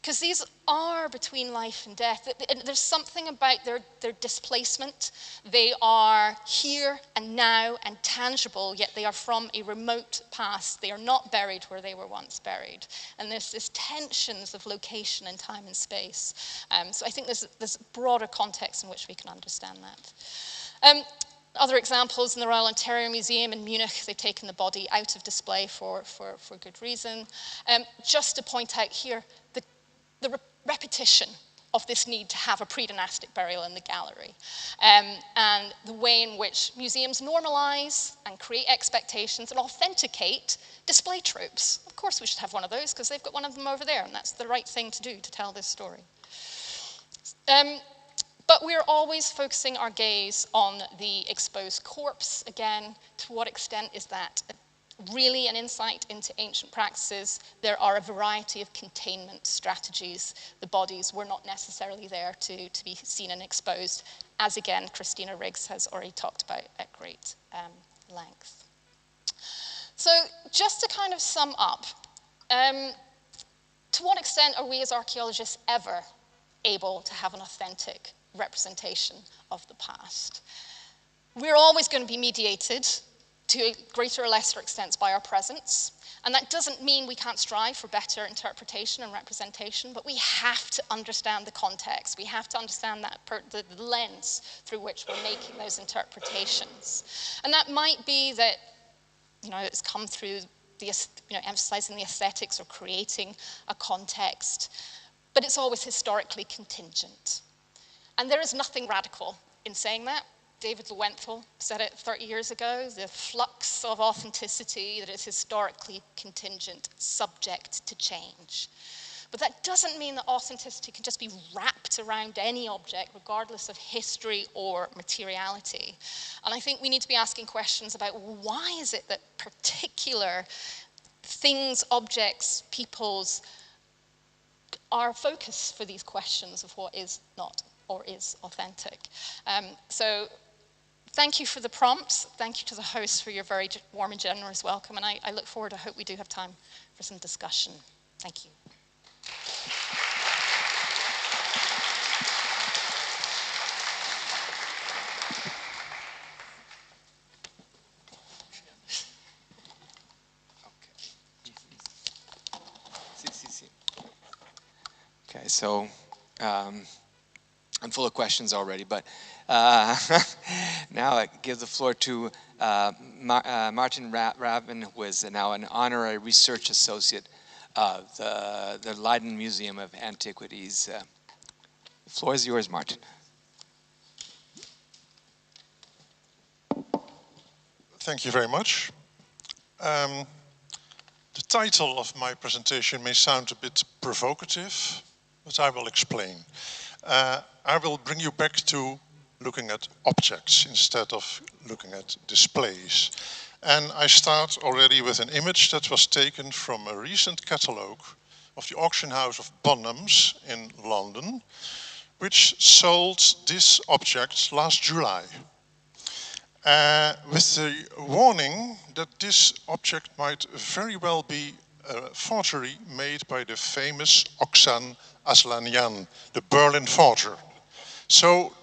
S2: Because these are between life and death. There's something about their displacement. They are here and now and tangible, yet they are from a remote past. They are not buried where they were once buried. And there's this tensions of location and time and space. So I think there's broader context in which we can understand that. Other examples in the Royal Ontario Museum in Munich, they've taken the body out of display for good reason. Just to point out here, the repetition of this need to have a pre-dynastic burial in the gallery, and the way in which museums normalize and create expectations and authenticate display tropes. Of course we should have one of those because they've got one of them over there and that's the right thing to do to tell this story. But we're always focusing our gaze on the exposed corpse. Again, to what extent is that really an insight into ancient practices? There are a variety of containment strategies. The bodies were not necessarily there to be seen and exposed, as again, Christina Riggs has already talked about at great length. So just to kind of sum up, to what extent are we as archaeologists ever able to have an authentic representation of the past? We're always going to be mediated to a greater or lesser extent by our presence. And that doesn't mean we can't strive for better interpretation and representation, but we have to understand the context. We have to understand that the lens through which we're making those interpretations. And that might be that, it's come through the, emphasizing the aesthetics or creating a context, but it's always historically contingent. And there is nothing radical in saying that. David Lowenthal said it 30 years ago, the flux of authenticity that is historically contingent, subject to change. But that doesn't mean that authenticity can just be wrapped around any object, regardless of history or materiality. And I think we need to be asking questions about why is it that particular things, objects, peoples are focus for these questions of what is not or is authentic. So thank you for the prompts. Thank you to the hosts for your very warm and generous welcome. And I look forward, I hope we do have time for some discussion. Thank you.
S4: Okay, so I'm full of questions already, but now I give the floor to Maarten Rabin, who is now an honorary research associate of the Leiden Museum of Antiquities. The floor is yours, Maarten.
S6: Thank you very much. The title of my presentation may sound a bit provocative, but I will explain. I will bring you back to looking at objects instead of looking at displays. And I start already with an image that was taken from a recent catalogue of the auction house of Bonhams in London, which sold this object last July. With the warning that this object might very well be a forgery made by the famous Oxan Aslanian, the Berlin forger. So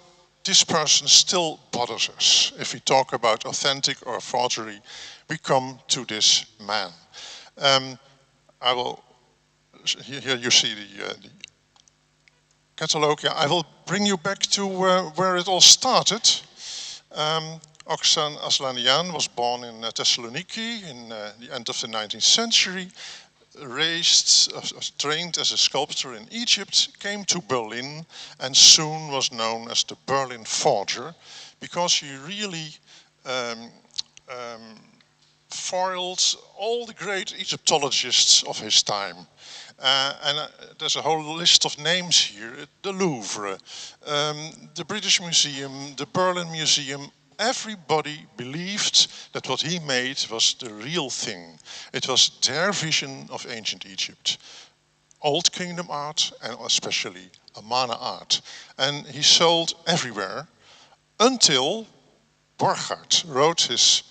S6: this person still bothers us. If we talk about authentic or forgery, we come to this man. Here you see the catalogue. Yeah, I will bring you back to where it all started. Oxan Aslanian was born in Thessaloniki in the end of the 19th century, trained as a sculptor in Egypt, came to Berlin and soon was known as the Berlin forger because he really foiled all the great Egyptologists of his time. There's a whole list of names here: the Louvre, the British Museum, the Berlin Museum. Everybody believed that what he made was the real thing. It was their vision of ancient Egypt. Old Kingdom art and especially Amana art. And he sold everywhere until Borchardt wrote his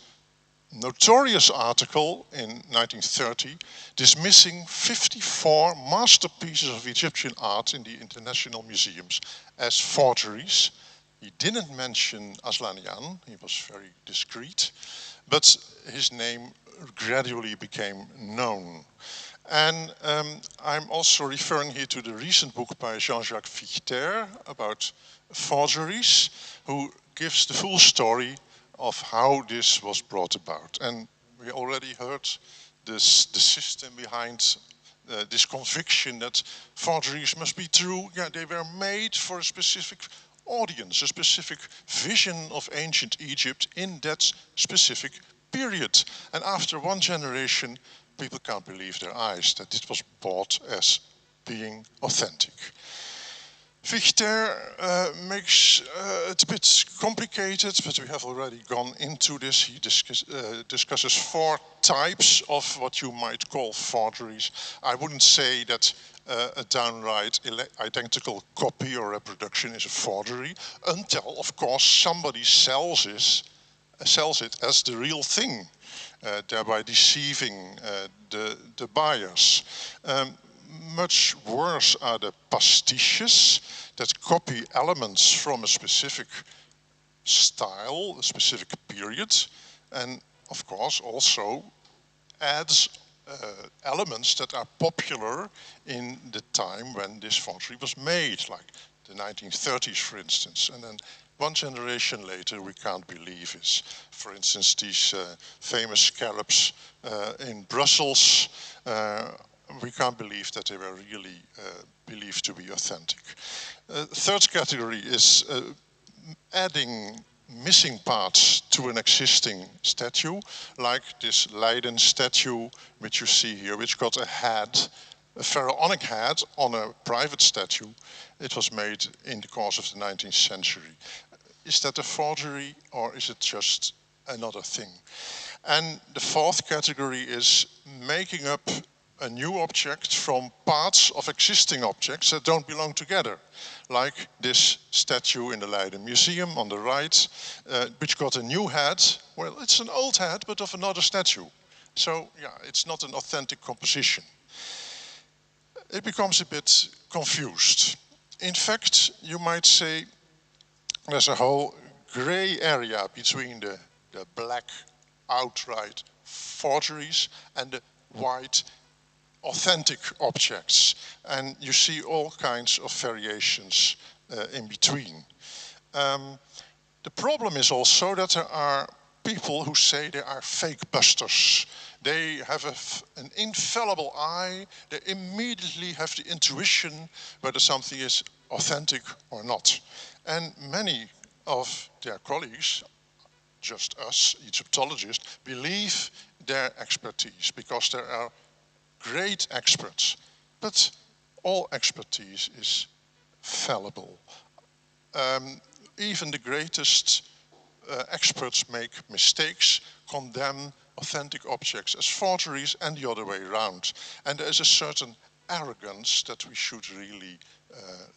S6: notorious article in 1930 dismissing 54 masterpieces of Egyptian art in the international museums as forgeries. He didn't mention Aslanian, he was very discreet, but his name gradually became known. And I'm also referring here to the recent book by Jean-Jacques Fichter about forgeries, who gives the full story of how this was brought about. And we already heard the system behind this conviction that forgeries must be true. Yeah, they were made for a specific audience, a specific vision of ancient Egypt in that specific period. And after one generation, people can't believe their eyes that it was bought as being authentic. Fichter makes it a bit complicated, but we have already gone into this. He discusses 4 types of what you might call forgeries. I wouldn't say that a downright identical copy or reproduction is a forgery until, of course, somebody sells it sells it as the real thing, thereby deceiving the buyers. Much worse are the pastiches that copy elements from a specific style, a specific period, and of course also adds elements that are popular in the time when this forgery was made, like the 1930s, for instance. And then one generation later, we can't believe is, for instance, these famous scallops in Brussels. We can't believe that they were really believed to be authentic. Third category is adding missing parts to an existing statue, like this Leiden statue, which you see here, which got a head, a pharaonic head on a private statue. It was made in the course of the 19th century. Is that a forgery, or is it just another thing? And the fourth category is making up a new object from parts of existing objects that don't belong together, like this statue in the Leiden Museum on the right, which got a new head. Well, it's an old head, but of another statue. So, yeah, it's not an authentic composition. It becomes a bit confused. In fact, you might say there's a whole gray area between the black outright forgeries and the white authentic objects, and you see all kinds of variations in between. The problem is also that there are people who say they are fake busters. They have an infallible eye. They immediately have the intuition whether something is authentic or not. And many of their colleagues, just us, Egyptologists, believe their expertise because there are great experts, but all expertise is fallible. Even the greatest experts make mistakes, condemn authentic objects as forgeries and the other way around. And there is a certain arrogance that we should really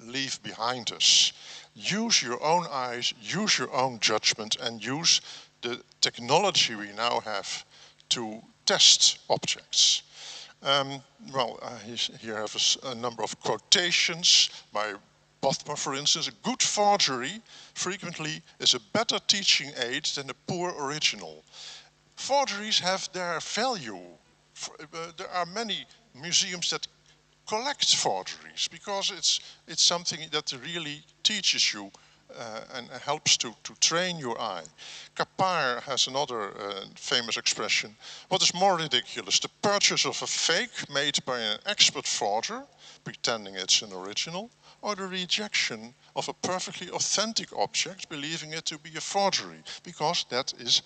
S6: leave behind us. Use your own eyes, use your own judgment, and use the technology we now have to test objects. Here I have a number of quotations by Bothmer, for instance. A good forgery frequently is a better teaching aid than a poor original. Forgeries have their value. There are many museums that collect forgeries because it's something that really teaches you and helps to train your eye. Kapar has another famous expression. What is more ridiculous, the purchase of a fake made by an expert forger, pretending it's an original, or the rejection of a perfectly authentic object, believing it to be a forgery, because that is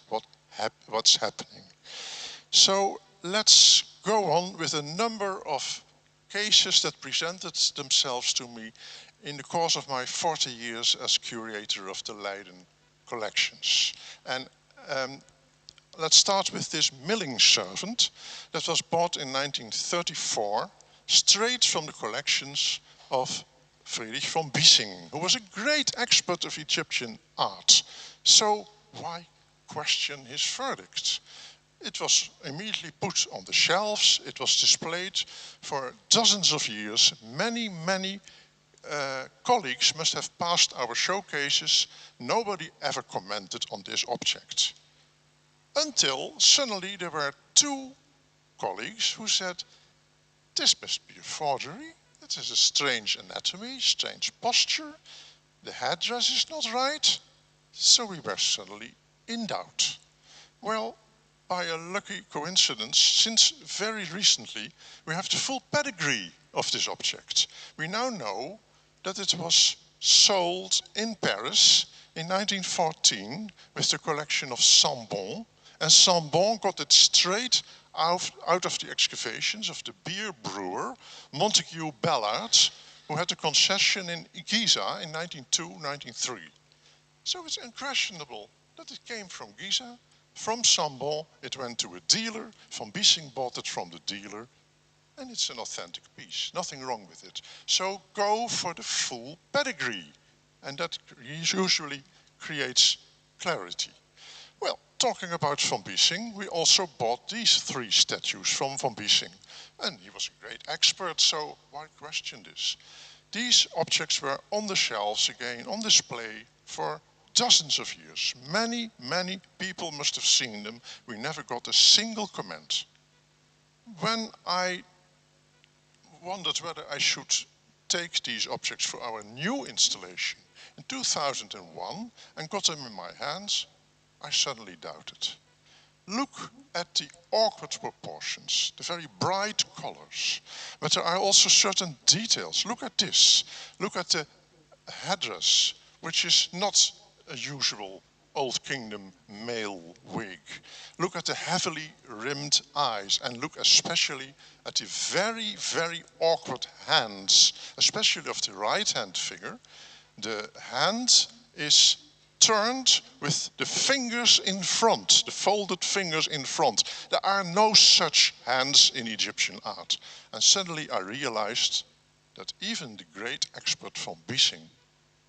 S6: what's happening. So let's go on with a number of cases that presented themselves to me in the course of my 40 years as curator of the Leiden collections. And let's start with this milling servant that was bought in 1934, straight from the collections of Friedrich von Bissing, who was a great expert of Egyptian art. So why question his verdict? It was immediately put on the shelves. It was displayed for dozens of years. Many colleagues must have passed our showcases. Nobody ever commented on this object. Until suddenly there were two colleagues who said, this must be a forgery. It has a strange anatomy, strange posture. The headdress is not right. So we were suddenly in doubt. Well, by a lucky coincidence, since very recently, we have the full pedigree of this object. We now know that it was sold in Paris in 1914 with the collection of Sambon, and Sambon got it straight out of the excavations of the beer brewer Montague Ballard, who had a concession in Giza in 1902-1903. So it's unquestionable that it came from Giza. From Sambon, it went to a dealer. Von Bissing bought it from the dealer, and it's an authentic piece. Nothing wrong with it. So go for the full pedigree, and that usually creates clarity. Well, talking about Van Biesing, we also bought these 3 statues from Van Biesing. And he was a great expert, so why question this? These objects were on the shelves again, on display for dozens of years. Many, many people must have seen them. We never got a single comment. When I wondered whether I should take these objects for our new installation in 2001 and got them in my hands, I suddenly doubted. Look at the awkward proportions, the very bright colors, but there are also certain details. Look at this. Look at the headdress, which is not a usual Old Kingdom male wig. Look at the heavily rimmed eyes, and look especially at the very, very awkward hands, especially of the right-hand figure. The hand is turned with the fingers in front, the folded fingers in front. There are no such hands in Egyptian art. And suddenly I realized that even the great expert Van Biesing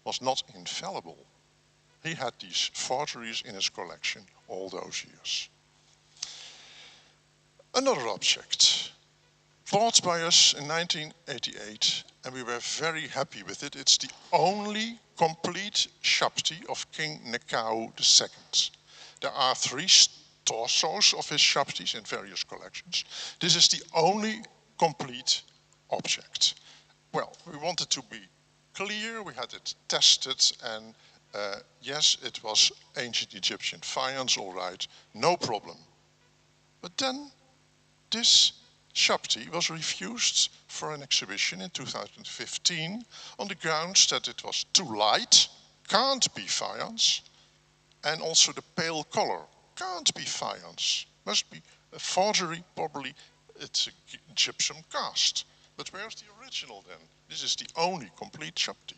S6: was not infallible. He had these forgeries in his collection all those years. Another object, bought by us in 1988, and we were very happy with it. It's the only complete Shapti of King Nekau II. There are 3 torsos of his Shaptis in various collections. This is the only complete object. Well, we wanted to be clear, we had it tested, and yes, it was ancient Egyptian faience, all right, no problem. But then this Shapti was refused for an exhibition in 2015 on the grounds that it was too light, can't be faience, and also the pale color can't be faience, must be a forgery, probably it's a gypsum cast. But where's the original then? This is the only complete Shapti.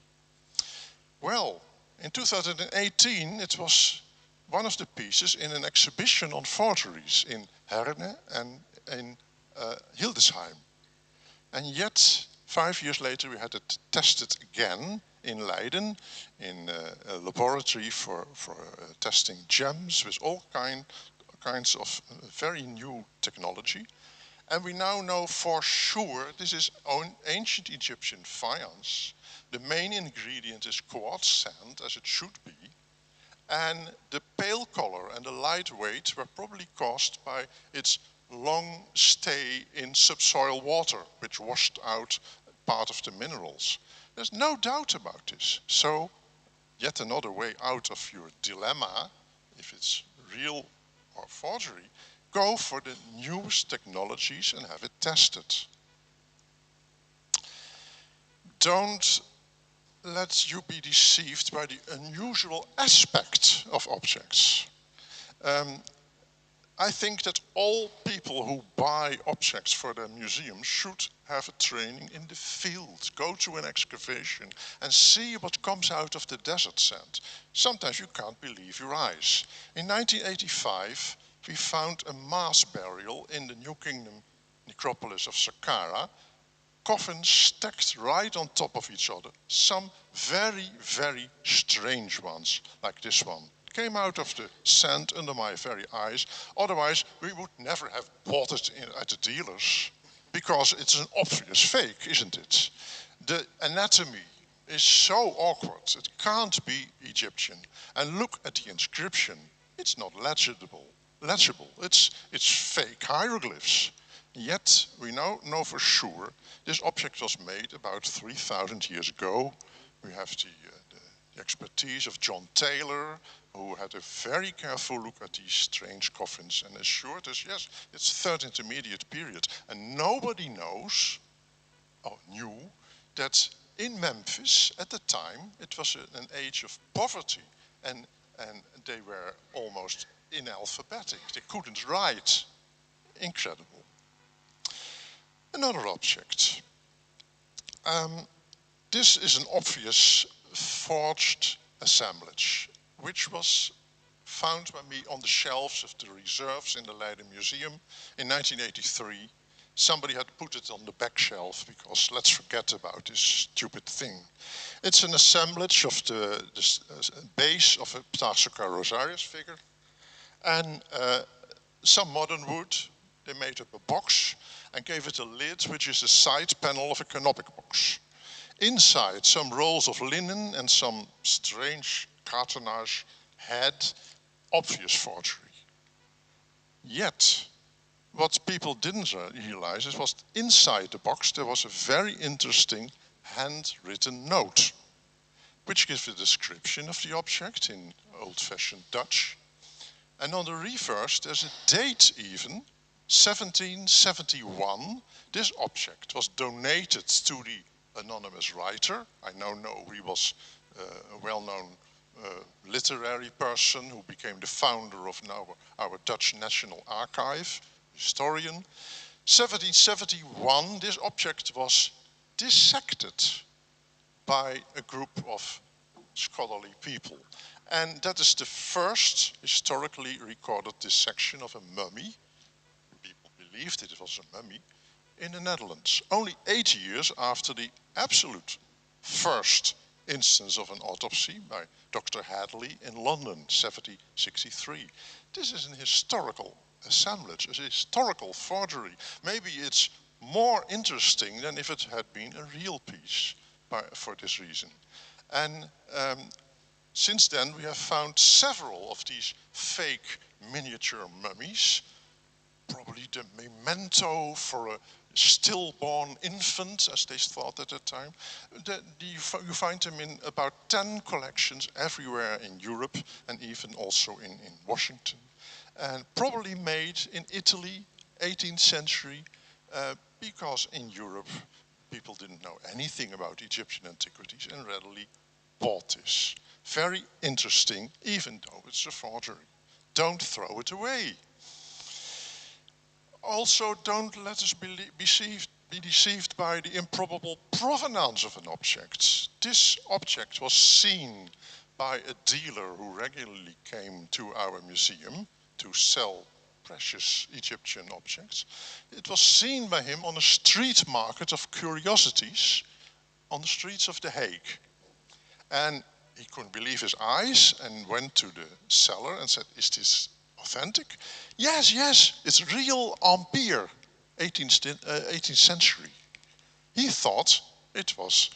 S6: Well, in 2018 it was one of the pieces in an exhibition on forgeries in Herne and in Hildesheim. And yet, 5 years later, we had it tested again in Leiden, in a laboratory for testing gems with all kinds of very new technology. And we now know for sure this is ancient Egyptian faience. The main ingredient is quartz sand, as it should be. And the pale color and the light weight were probably caused by its long stay in subsoil water, which washed out part of the minerals. There's no doubt about this. So, yet another way out of your dilemma, if it's real or forgery, go for the newest technologies and have it tested. Don't let you be deceived by the unusual aspect of objects. I think that all people who buy objects for their museum should have a training in the field. Go to an excavation and see what comes out of the desert sand. Sometimes you can't believe your eyes. In 1985, we found a mass burial in the New Kingdom necropolis of Saqqara, coffins stacked right on top of each other. Some very, very strange ones, like this one. Came out of the sand under my very eyes. Otherwise, we would never have bought it at the dealers, because it's an obvious fake, isn't it? The anatomy is so awkward, it can't be Egyptian. And look at the inscription, it's not legible. It's fake hieroglyphs. Yet we now know for sure this object was made about 3,000 years ago. We have the expertise of John Taylor, who had a very careful look at these strange coffins and assured us, yes, it's third intermediate period. And nobody knows, or knew, that in Memphis at the time it was an age of poverty, and they were almost analphabetic. They couldn't write. Incredible. Another object. This is an obvious forged assemblage, which was found by me on the shelves of the reserves in the Leiden Museum in 1983. Somebody had put it on the back shelf because let's forget about this stupid thing. It's an assemblage of the base of a Ptahsuka Rosarius figure And some modern wood, they made up a box and gave it a lid, which is the side panel of a canopic box. Inside, some rolls of linen and some strange cartonnage had obvious forgery. Yet, what people didn't realize was inside the box there was a very interesting handwritten note, which gives a description of the object in old-fashioned Dutch. And on the reverse, there's a date even, 1771. This object was donated to the anonymous writer. I now know he was a well-known literary person who became the founder of now our Dutch National Archive, historian. 1771, this object was dissected by a group of scholarly people. And that is the first historically recorded dissection of a mummy. People believed it was a mummy in the Netherlands. Only 8 years after the absolute first instance of an autopsy by Dr. Hadley in London, 1763. This is an historical assemblage, a historical forgery. Maybe it's more interesting than if it had been a real piece for this reason. And since then we have found several of these fake miniature mummies, probably the memento for a stillborn infant, as they thought at the time. You find them in about 10 collections everywhere in Europe and even also in Washington. And probably made in Italy, 18th century, because in Europe people didn't know anything about Egyptian antiquities and readily bought this. Very interesting, even though it's a forgery. Don't throw it away. Also, don't let us be deceived by the improbable provenance of an object. This object was seen by a dealer who regularly came to our museum to sell precious Egyptian objects. It was seen by him on a street market of curiosities on the streets of The Hague. And he couldn't believe his eyes and went to the seller and said, "Is this authentic?" Yes, yes, it's real Empire, 18th century. He thought it was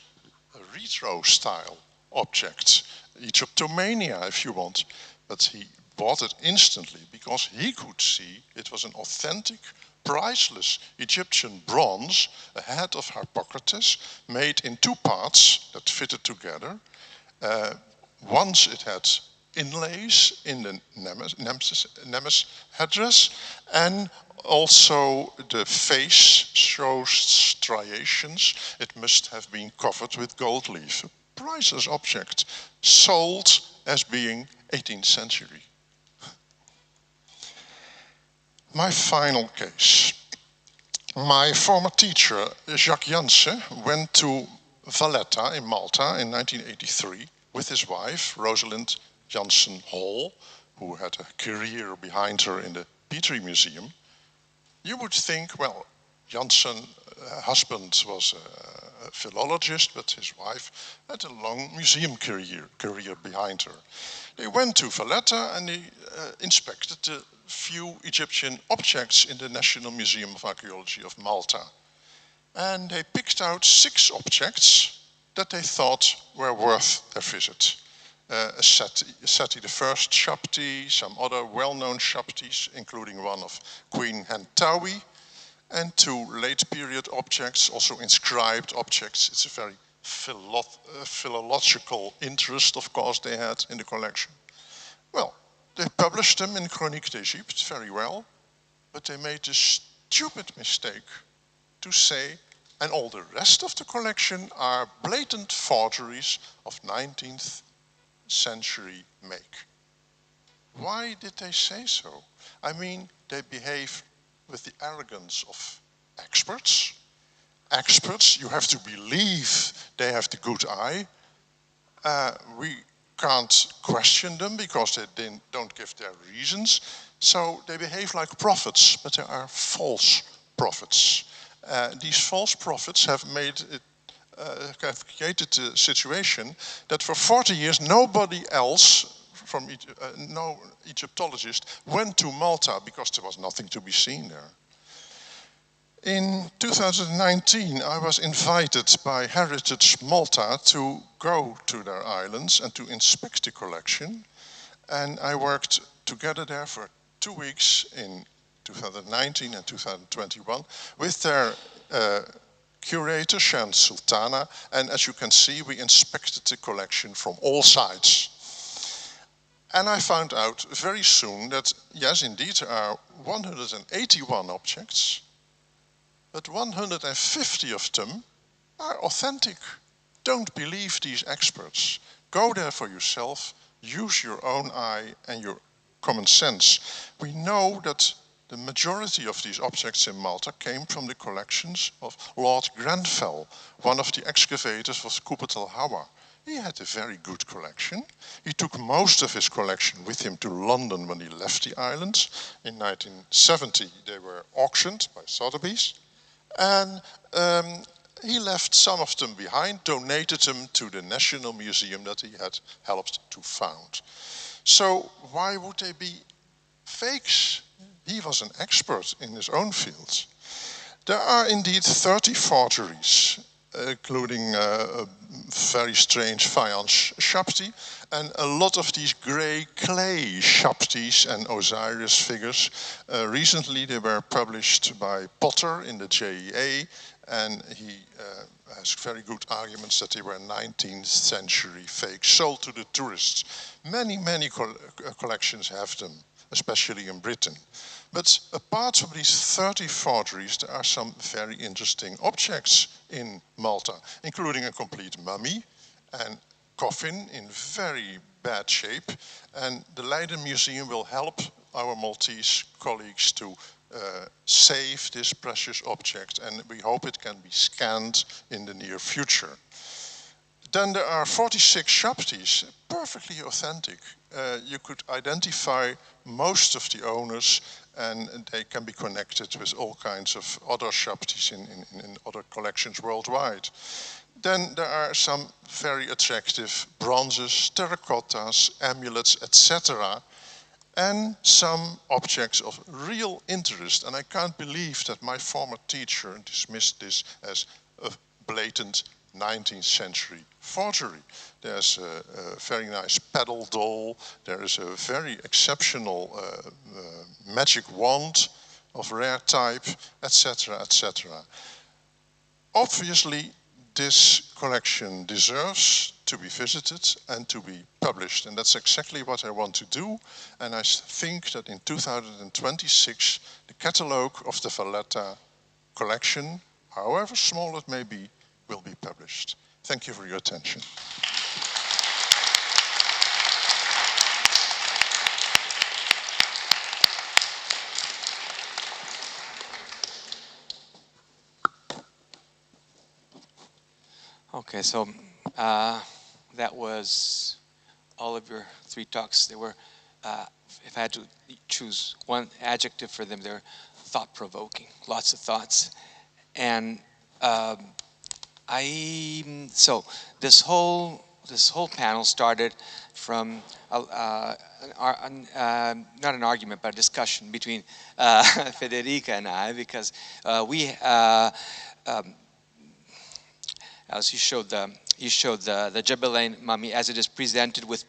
S6: a retro style object, Egyptomania if you want, but he bought it instantly because he could see it was an authentic, priceless Egyptian bronze, a head of Harpocrates, made in 2 parts that fitted together. Once it had inlays in the Nemes headdress, and also the face shows striations. It must have been covered with gold leaf. A priceless object, sold as being 18th century. My final case. My former teacher, Jacques Jansen, went to Valletta in Malta in 1983 with his wife, Rosalind Jansen Hall, who had a career behind her in the Petrie Museum. You would think, well, Jansen's husband was a philologist, but his wife had a long museum career behind her. They went to Valletta and they inspected the few Egyptian objects in the National Museum of Archaeology of Malta. And they picked out 6 objects that they thought were worth their visit. A Seti I Shapti, some other well-known Shaptis, including one of Queen Hentawi, and 2 late period objects, also inscribed objects. It's a very philological interest, of course, they had in the collection. Well, they published them in Chronique d'Egypte very well, but they made the stupid mistake to say, and all the rest of the collection are blatant forgeries of 19th century make. Why did they say so? I mean, they behave with the arrogance of experts. Experts, you have to believe they have the good eye. We can't question them because they don't give their reasons. So they behave like prophets, but they are false prophets. These false prophets have created a situation that for 40 years nobody else no Egyptologist went to Malta because there was nothing to be seen there. In 2019, I was invited by Heritage Malta to go to their islands and to inspect the collection. And I worked together there for 2 weeks in 2019 and 2021 with their curator, Shan Sultana. And as you can see, we inspected the collection from all sides. And I found out very soon that, yes, indeed, there are 181 objects, but 150 of them are authentic. Don't believe these experts. Go there for yourself, use your own eye and your common sense. We know that the majority of these objects in Malta came from the collections of Lord Grenfell, one of the excavators of Kubbat al-Hawa. He had a very good collection. He took most of his collection with him to London when he left the islands. In 1970, they were auctioned by Sotheby's. And he left some of them behind, donated them to the National Museum that he had helped to found. So why would they be fakes? He was an expert in his own field. There are indeed 30 forgeries, including a very strange faience Shapti, and a lot of these grey clay Shaptis and Osiris figures. Recently they were published by Potter in the JEA, and he has very good arguments that they were 19th century fakes, sold to the tourists. Many collections have them, especially in Britain. But apart from these 30 forgeries, there are some very interesting objects in Malta, including a complete mummy and coffin in very bad shape. And the Leiden Museum will help our Maltese colleagues to save this precious object, and we hope it can be scanned in the near future. Then there are 46 Shaptis, perfectly authentic. You could identify most of the owners, and they can be connected with all kinds of other Shaptis in other collections worldwide. Then there are some very attractive bronzes, terracottas, amulets, etc., and some objects of real interest. And I can't believe that my former teacher dismissed this as a blatant 19th century forgery. There's a very nice paddle doll, there is a very exceptional magic wand of rare type, etc., etc. Obviously, this collection deserves to be visited and to be published, and that's exactly what I want to do. And I think that in 2026, the catalogue of the Valletta collection, however small it may be, will be published. Thank you for your attention.
S4: Okay, so that was all of your 3 talks. They were, if I had to choose one adjective for them, they're thought-provoking, lots of thoughts. And so this whole panel started from not an argument, but a discussion between Federica and I, because as you showed the Jebelain mummy as it is presented with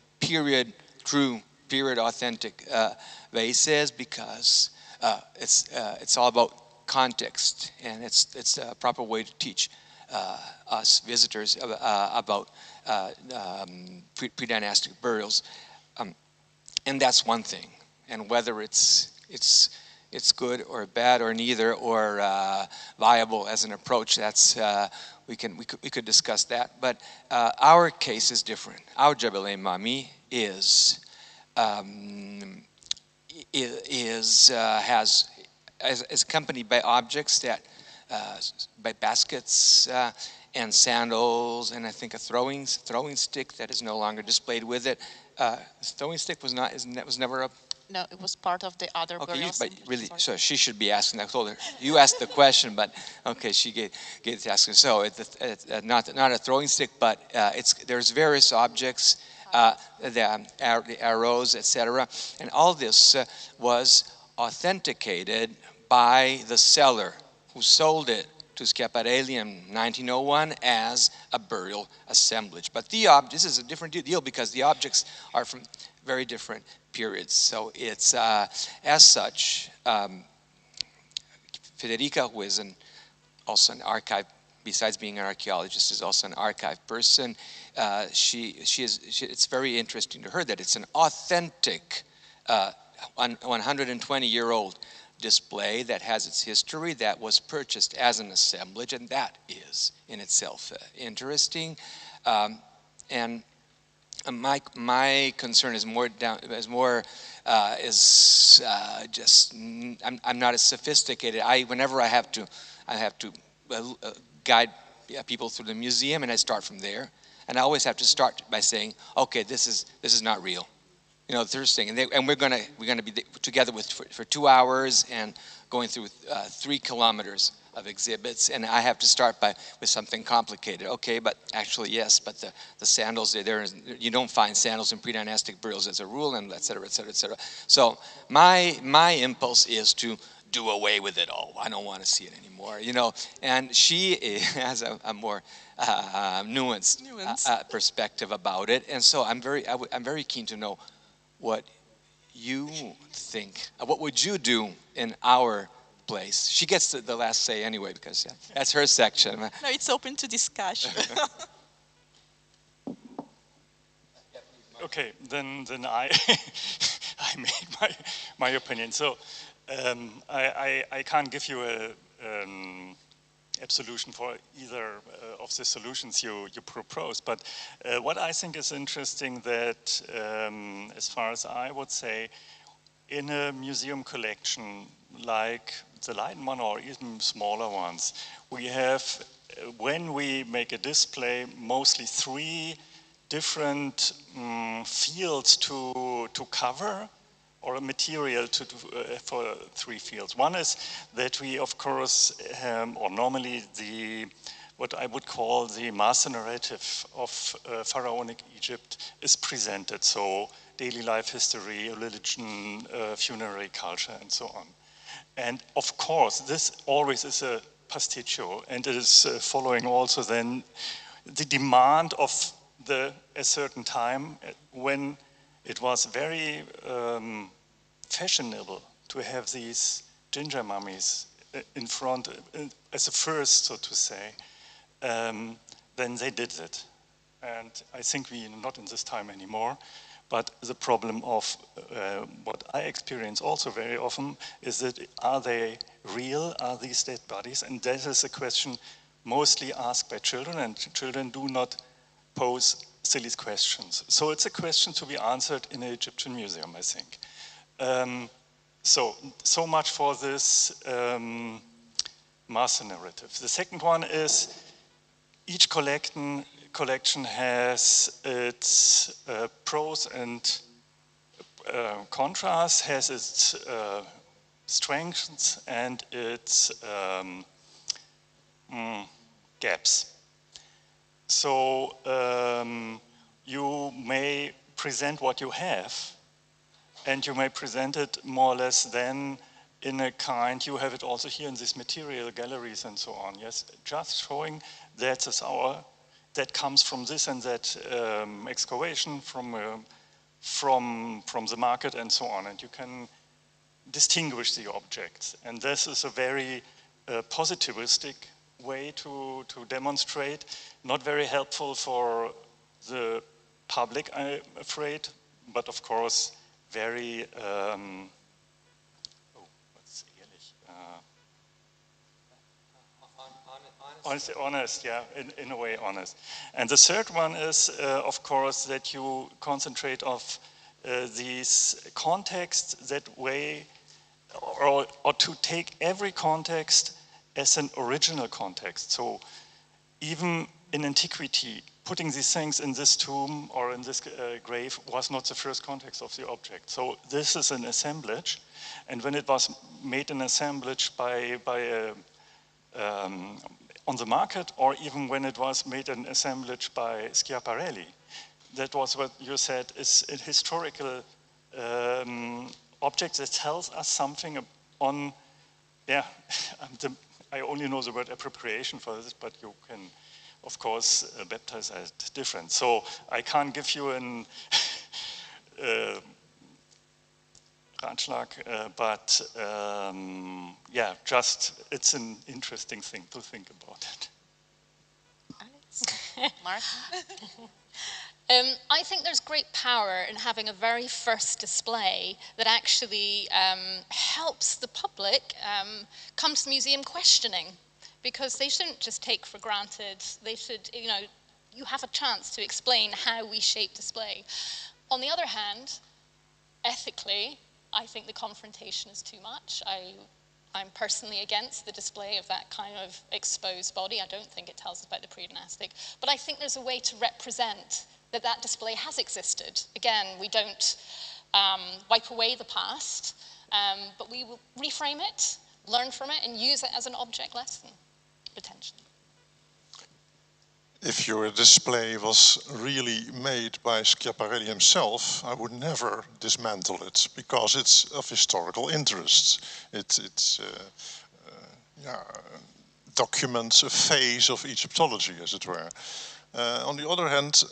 S4: true period authentic vases, because it's all about context, and it's a proper way to teach us visitors about pre-dynastic burials, and that's one thing. And whether it's good or bad or neither, or viable as an approach, that's we could discuss that. But our case is different. Our Jebelain mummy is accompanied by objects that by baskets and sandals, and I think a throwing stick that is no longer displayed with it. Throwing stick was never a.
S3: No, it was part of the other burials.
S4: But really, so she should be asking. I told her you asked the question, but okay, she gave to asking. So it's not a throwing stick, but there's various objects the arrows, etc. And all this was authenticated by the seller who sold it to Schiaparelli in 1901 as a burial assemblage. But this is a different deal because the objects are from very different periods. So it's, as such, Federica, who is also an archive, besides being an archaeologist, is also an archive person. It's very interesting to her that it's an authentic 120-year-old display that has its history, that was purchased as an assemblage, and that is in itself interesting. And my concern is I'm not as sophisticated. Whenever I have to guide people through the museum, and I start from there, and I always have to start by saying, okay, this is not real. You know, the first thing, and we're gonna be together for 2 hours and going through 3 kilometers of exhibits, and I have to start with something complicated. Okay, but actually yes, but the sandals, you don't find sandals in pre-dynastic burials as a rule, and et cetera, et cetera, et cetera. So my impulse is to do away with it all. I don't want to see it anymore, you know. And she has a more nuanced perspective about it, and so I'm very keen to know what you think. What would you do in our place? She gets the last say anyway, because that's her section.
S3: No, it's open to discussion.
S5: Okay, then I I made my opinion. So I can't give you a absolution for either of the solutions you propose, but what I think is interesting that as far as I would say, in a museum collection like the Leiden one or even smaller ones, we have, when we make a display, mostly 3 different fields to cover, or a material for 3 fields. One is that we, of course, or normally what I would call the master narrative of pharaonic Egypt is presented. So daily life history, religion, funerary culture, and so on. And of course, this always is a pasticcio, and it is following also then the demand of a certain time when it was very fashionable to have these ginger mummies in front as a first, so to say. Then they did it. And I think we're not in this time anymore. But the problem of what I experience also very often is that, are they real? Are these dead bodies? And that is a question mostly asked by children, and children do not pose silly questions. So it's a question to be answered in an Egyptian museum, I think. So much for this master narrative. The second one is each collection has its pros and contrasts, has its strengths and its gaps. So you may present what you have, and you may present it more or less then in a kind, you have it also here in these material galleries and so on, yes, just showing that comes from this and that excavation from the market and so on, and you can distinguish the objects. And this is a very positivistic way to demonstrate, not very helpful for the public, I'm afraid, but of course very honest, yeah, in a way honest. And the third one is, of course, that you concentrate of these contexts that way, or to take every context as an original context. So even in antiquity, putting these things in this tomb or in this grave was not the first context of the object. So this is an assemblage, and when it was made an assemblage on the market, or even when it was made an assemblage by Schiaparelli, that was what you said, is a historical object that tells us something on, yeah, I only know the word appropriation for this, but you can, of course, baptize it different. So I can't give you an Ratschlag, but yeah, just it's an interesting thing to think about it.
S3: Maarten?
S2: I think there's great power in having a very first display that actually helps the public come to the museum questioning, because they shouldn't just take for granted. They should, you know, you have a chance to explain how we shape display. On the other hand, ethically, I think the confrontation is too much. I'm personally against the display of that kind of exposed body. I don't think it tells us about the pre-dynastic. But I think there's a way to represent that that display has existed. Again, we don't wipe away the past, but we will reframe it, learn from it, and use it as an object lesson, potentially.
S6: If your display was really made by Schiaparelli himself, I would never dismantle it, because it's of historical interest. It documents a phase of Egyptology, as it were. On the other hand,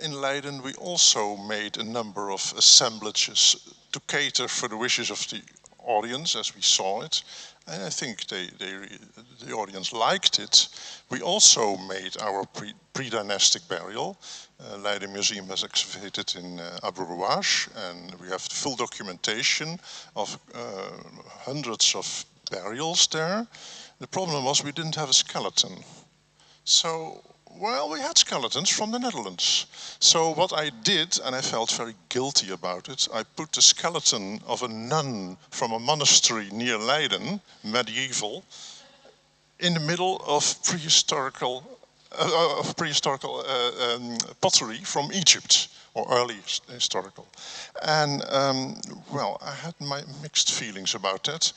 S6: in Leiden we also made a number of assemblages to cater for the wishes of the audience as we saw it. And I think the audience liked it. We also made our pre-dynastic burial. Leiden Museum has excavated in Abu Rouash, and we have full documentation of hundreds of burials there. The problem was we didn't have a skeleton. So, well, we had skeletons from the Netherlands. So what I did, and I felt very guilty about it, I put the skeleton of a nun from a monastery near Leiden, medieval, in the middle of prehistorical pottery from Egypt, or early historical. And, well, I had my mixed feelings about that.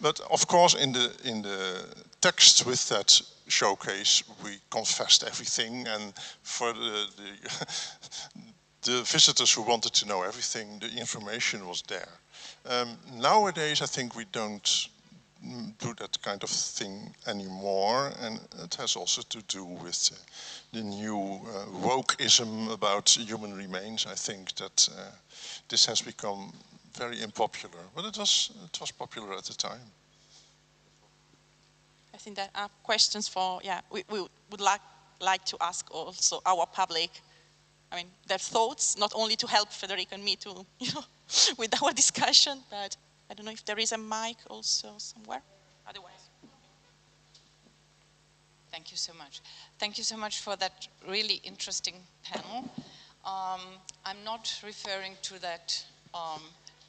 S6: But of course, in the text with that showcase, we confessed everything, and for the visitors who wanted to know everything, the information was there. Nowadays, I think we don't do that kind of thing anymore, and it has also to do with the new wokeism about human remains. I think that this has become very unpopular, but it was popular at the time.
S3: I think there are questions for, yeah, we would like to ask also our public, I mean, their thoughts, not only to help Federica and me to, you know, with our discussion, but I don't know if there is a mic also somewhere, otherwise.
S7: Thank you so much. Thank you so much for that really interesting panel. I'm not referring to that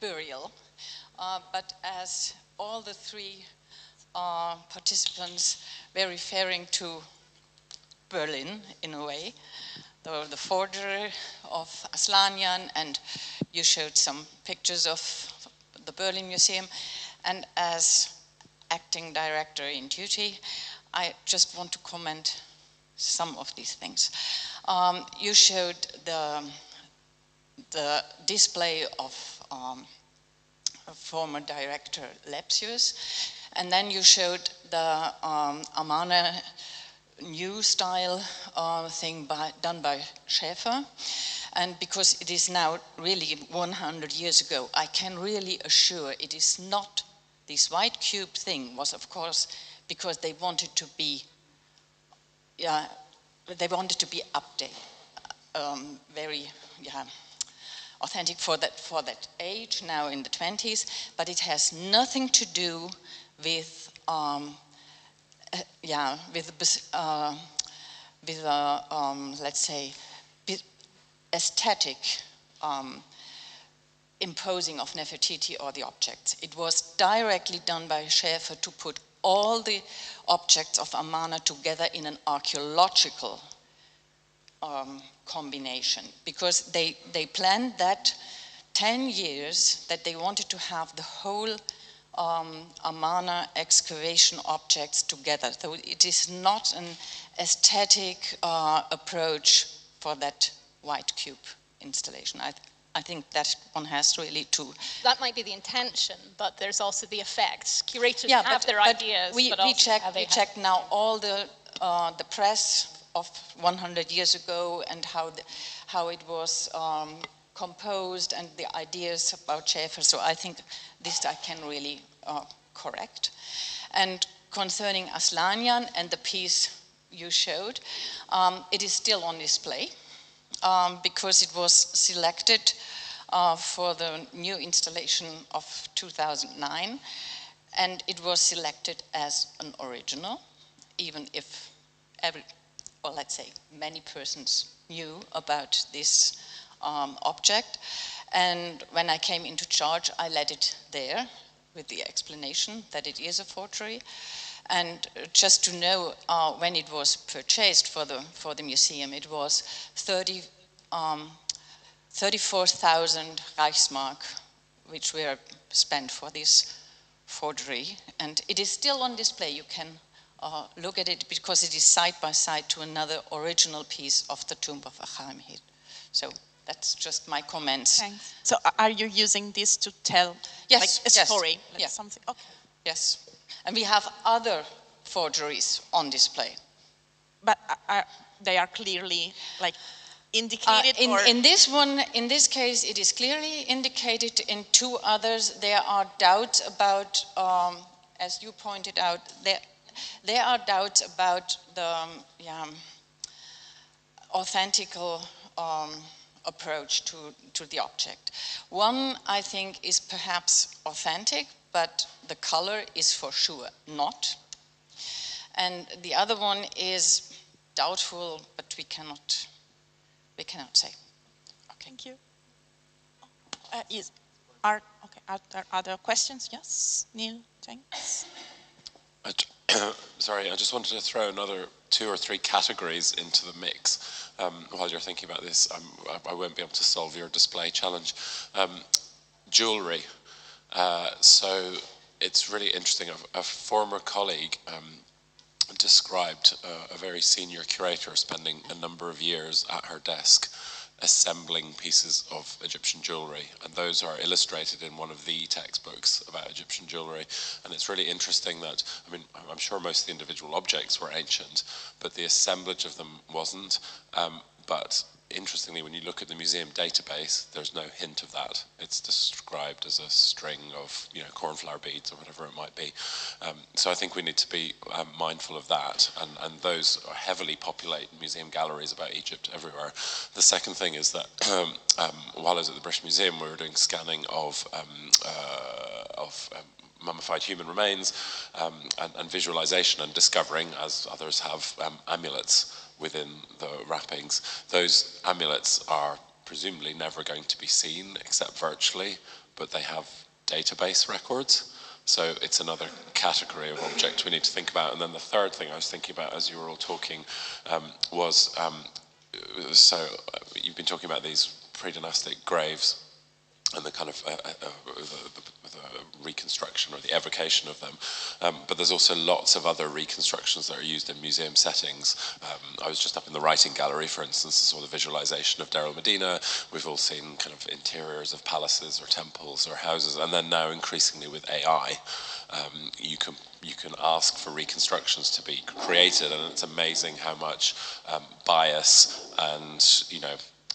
S7: burial, but as all the three participants were referring to Berlin in a way, the forgery of Aslanian, and you showed some pictures of the Berlin Museum, and as acting director in duty, I just want to comment some of these things. You showed the display of former director Lepsius, and then you showed the Amana new style thing done by Schäfer. And because it is now really 100 years ago, I can really assure it is not, this white cube thing was of course because they wanted to be, updated, very, authentic for that age, now in the 20s, but it has nothing to do with, let's say, aesthetic imposing of Nefertiti or the objects. It was directly done by Schäfer to put all the objects of Amana together in an archaeological combination, because they planned that 10 years that they wanted to have the whole Amana excavation objects together. So it is not an aesthetic approach for that white cube installation. I think that one has really to...
S2: That might be the intention, but there's also the effects. Curators
S7: Yeah,
S2: have their ideas,
S7: we checked now all the press of 100 years ago and how it was composed and the ideas about Schäfer. So I think this I can really correct. And concerning Aslanian and the piece you showed, it is still on display because it was selected for the new installation of 2009, and it was selected as an original, even if let's say many persons knew about this object. And when I came into charge, I let it there with the explanation that it is a forgery. And just to know, when it was purchased for the museum, it was 34,000 Reichsmark, which were spent for this forgery. And it is still on display. You can look at it because it is side by side to another original piece of the tomb of Achaimeid. So that's just my comments.
S3: Thanks. So are you using this to tell like a story? Like
S7: yes.
S3: Something? Okay.
S7: Yes. And we have other forgeries on display.
S3: But they are clearly like indicated?
S7: In this one, in this case, it is clearly indicated. In two others, there are doubts about, as you pointed out, there are doubts about the authentical approach to the object. One, I think, is perhaps authentic, but the color is for sure not. And the other one is doubtful, but we cannot say.
S3: Okay. Thank you. Are there other questions? Yes, Neil, thanks.
S8: Sorry, I just wanted to throw another 2 or 3 categories into the mix. While you're thinking about this, I won't be able to solve your display challenge. Jewelry. So it's really interesting. A former colleague described a very senior curator spending a number of years at her desk assembling pieces of Egyptian jewelry, and those are illustrated in one of the textbooks about Egyptian jewelry. And it's really interesting that, I mean, I'm sure most of the individual objects were ancient, but the assemblage of them wasn't. But interestingly, when you look at the museum database, there's no hint of that. It's described as a string of, cornflower beads or whatever it might be. So I think we need to be mindful of that, and those heavily populate museum galleries about Egypt everywhere. The second thing is that while I was at the British Museum, we were doing scanning of mummified human remains and visualization and discovering, as others have, amulets within the wrappings. Those amulets are presumably never going to be seen except virtually, but they have database records. So it's another category of object we need to think about. And then the third thing I was thinking about as you were all talking was, so you've been talking about these pre-dynastic graves and the kind of the reconstruction or the evocation of them. But there's also lots of other reconstructions that are used in museum settings. I was just up in the writing gallery, for instance, saw the visualization of Deir el-Medina. We've all seen kind of interiors of palaces or temples or houses. And then now increasingly with AI, you can ask for reconstructions to be created, and it's amazing how much bias and,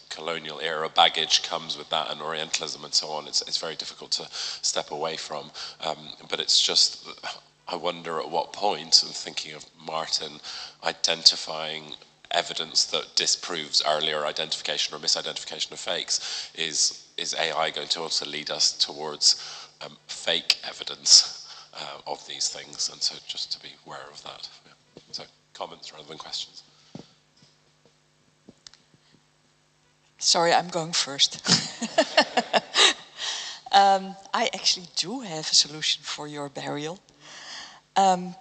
S8: colonial era baggage comes with that, and Orientalism and so on. It's very difficult to step away from. But it's just, I wonder at what point, and thinking of Maarten, identifying evidence that disproves earlier identification or misidentification of fakes, is AI going to also lead us towards fake evidence of these things? And so just to be aware of that. Yeah. So comments rather than questions.
S9: Sorry, I'm going first. I actually do have a solution for your burial.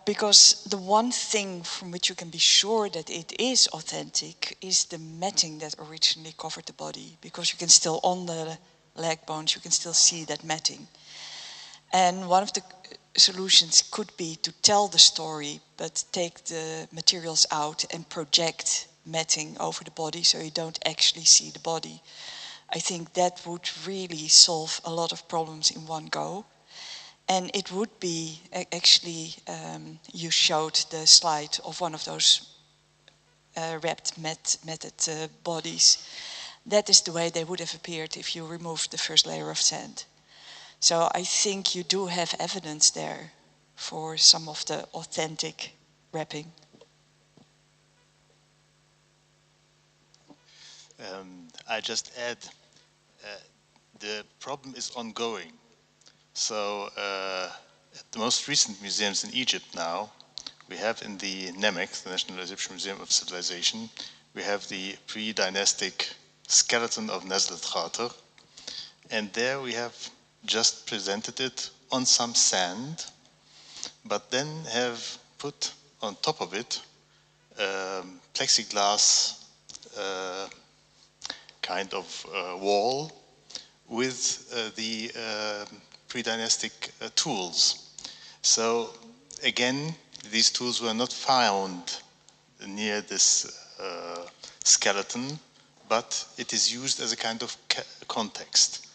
S9: Because the one thing from which you can be sure that it is authentic is the matting that originally covered the body. Because you can still, on the leg bones, you can still see that matting. And one of the solutions could be to tell the story, but take the materials out and project matting over the body so you don't actually see the body. I think that would really solve a lot of problems in one go. And it would be, actually, you showed the slide of one of those wrapped matted bodies. That is the way they would have appeared if you removed the first layer of sand. So I think you do have evidence there for some of the authentic wrapping.
S10: I just add, the problem is ongoing. So at the most recent museums in Egypt now, we have in the NEMEC, the National Egyptian Museum of Civilization, we have the pre-dynastic skeleton of Nezlet Khater. And there we have just presented it on some sand, but then have put on top of it plexiglass kind of wall with the pre-dynastic tools. So again, these tools were not found near this skeleton, but it is used as a kind of context.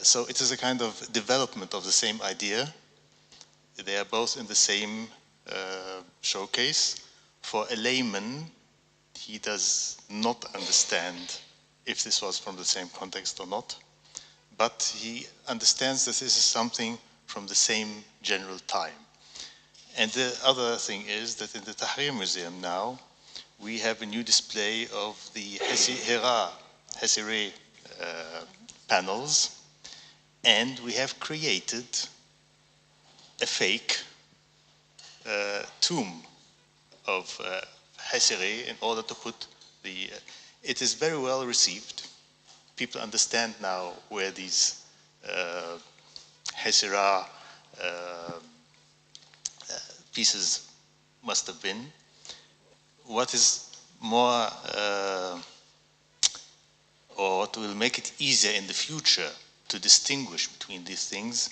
S10: So it is a kind of development of the same idea. They are both in the same showcase. For a layman, he does not understand if this was from the same context or not, but he understands that this is something from the same general time. And the other thing is that in the Tahrir Museum now, we have a new display of the Hesire panels, and we have created a fake tomb of Hesire in order to put the... it is very well received. People understand now where these Hesira pieces must have been. What is more, or what will make it easier in the future to distinguish between these things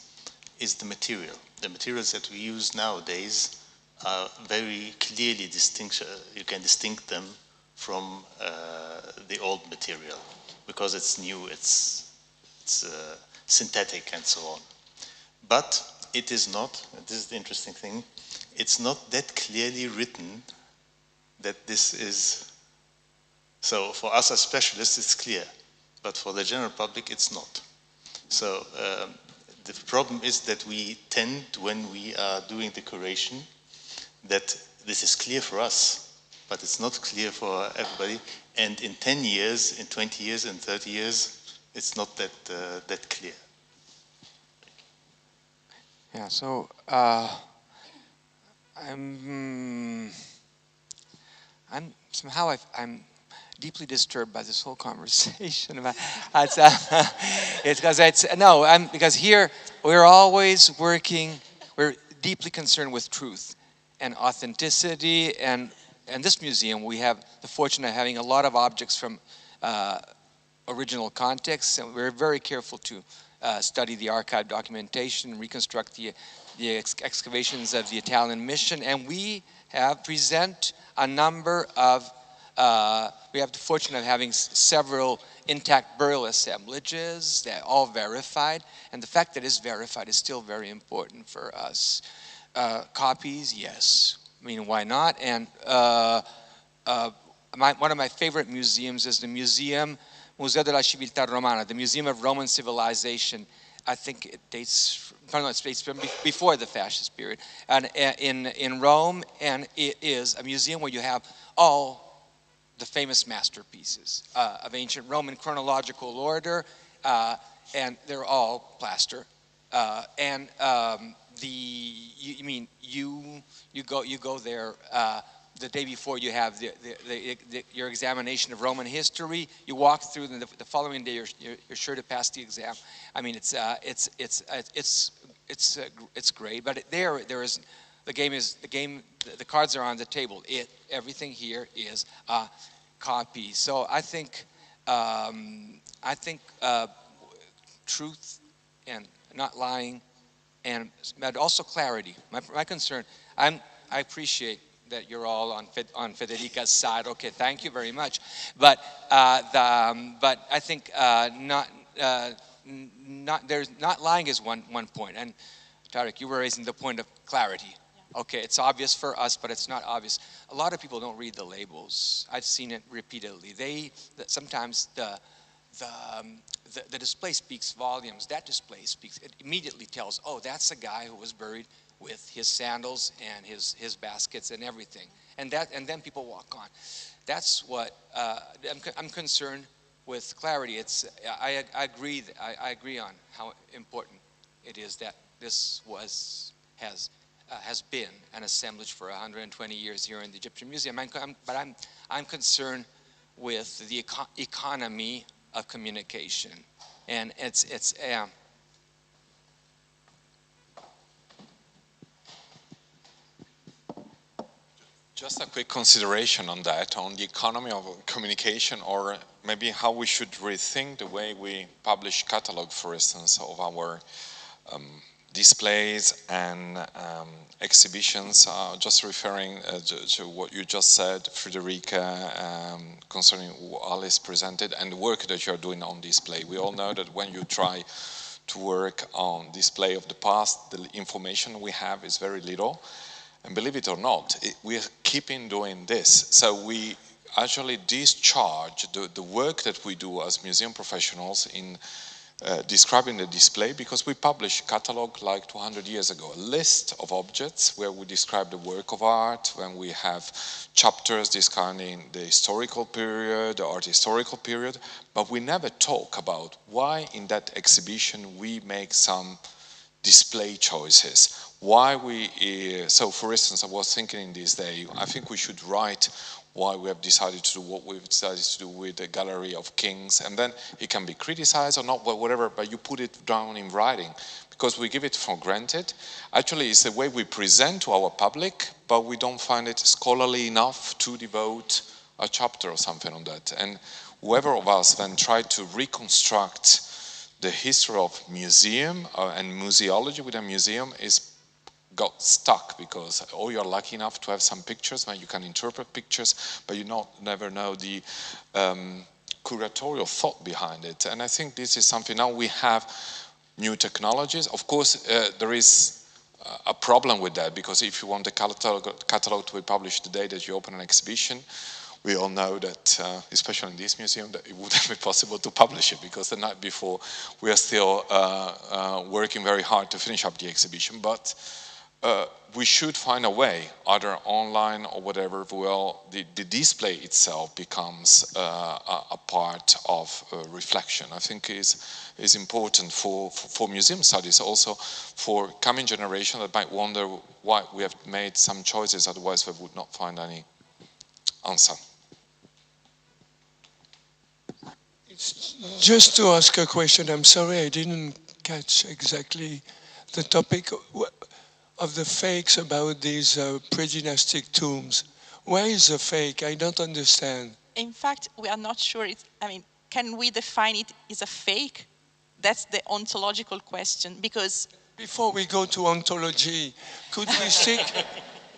S10: is the material. The materials that we use nowadays are very clearly distinct. You can distinct them from the old material because it's new, it's synthetic and so on. But it is not, this is the interesting thing, it's not that clearly written that this is, so for us as specialists it's clear, but for the general public it's not. So the problem is that we tend, when we are doing the curation, that this is clear for us, but it's not clear for everybody. And in 10 years, in 20 years, in 30 years, it's not that that clear.
S4: Yeah, so I'm somehow I'm deeply disturbed by this whole conversation. Because here we're always working. We're deeply concerned with truth and authenticity, and in this museum we have the fortune of having a lot of objects from original contexts, and we're very careful to study the archive documentation, reconstruct the excavations of the Italian mission, and we have present a number of, we have the fortune of having several intact burial assemblages that are all verified, and the fact that it's verified is still very important for us. Copies, yes. I mean, why not? And one of my favorite museums is the Museo della Civiltà Romana, the Museum of Roman Civilization. I think it dates from before the fascist period, and in Rome, and it is a museum where you have all the famous masterpieces of ancient Rome in chronological order, and they're all plaster. You go there the day before you have your examination of Roman history. You walk through, and the following day you're sure to pass the exam. I mean, it's great. But there is the cards are on the table. Everything here is a copy. So I think truth and not lying, but also clarity. My concern. I appreciate that you're all on Federica's side. Okay, thank you very much. But I think not lying is one point. And Tarek, you were raising the point of clarity. Okay, it's obvious for us, but it's not obvious. A lot of people don't read the labels. I've seen it repeatedly. Sometimes the display speaks volumes. That display speaks. It immediately tells, oh, that's the guy who was buried with his sandals and his baskets and everything. And then people walk on. That's what I'm concerned with clarity. I agree on how important it is that this has been an assemblage for 120 years here in the Egyptian Museum. But I'm concerned with the economy of communication, and it's
S11: Just a quick consideration on that, on the economy of communication, or maybe how we should rethink the way we publish catalog, for instance, of our displays and exhibitions. Just referring to what you just said, Federica, concerning what Alice presented and the work that you're doing on display. We all know that when you try to work on display of the past, the information we have is very little. And believe it or not, we are keeping doing this. So we actually discharge the work that we do as museum professionals in describing the display, because we published catalog like 200 years ago, a list of objects where we describe the work of art, when we have chapters describing the historical period, the art historical period, but we never talk about why in that exhibition we make some display choices. Why so for instance, I was thinking in this day, I think we should write why we have decided to do what we've decided to do with the Gallery of Kings, and then it can be criticized or not, whatever, but you put it down in writing, because we give it for granted. Actually, it's the way we present to our public, but we don't find it scholarly enough to devote a chapter or something on that. And whoever of us then tried to reconstruct the history of museum and museology with a museum got stuck, because you're lucky enough to have some pictures, and you can interpret pictures, but you never know the curatorial thought behind it. And I think this is something. Now we have new technologies. Of course, there is a problem with that, because if you want the catalog to be published the day that you open an exhibition, we all know that, especially in this museum, that it wouldn't be possible to publish it, because the night before we are still working very hard to finish up the exhibition. But we should find a way, either online or whatever, the display itself becomes a part of reflection. I think is important for museum studies, also for coming generation that might wonder why we have made some choices, otherwise we would not find any answer.
S12: Just to ask a question, I'm sorry I didn't catch exactly the topic of the fakes about these pre-dynastic tombs. Where is the fake? I don't understand.
S3: In fact, we are not sure. Can we define it as a fake? That's the ontological question, because...
S12: Before we go to ontology, could we stick...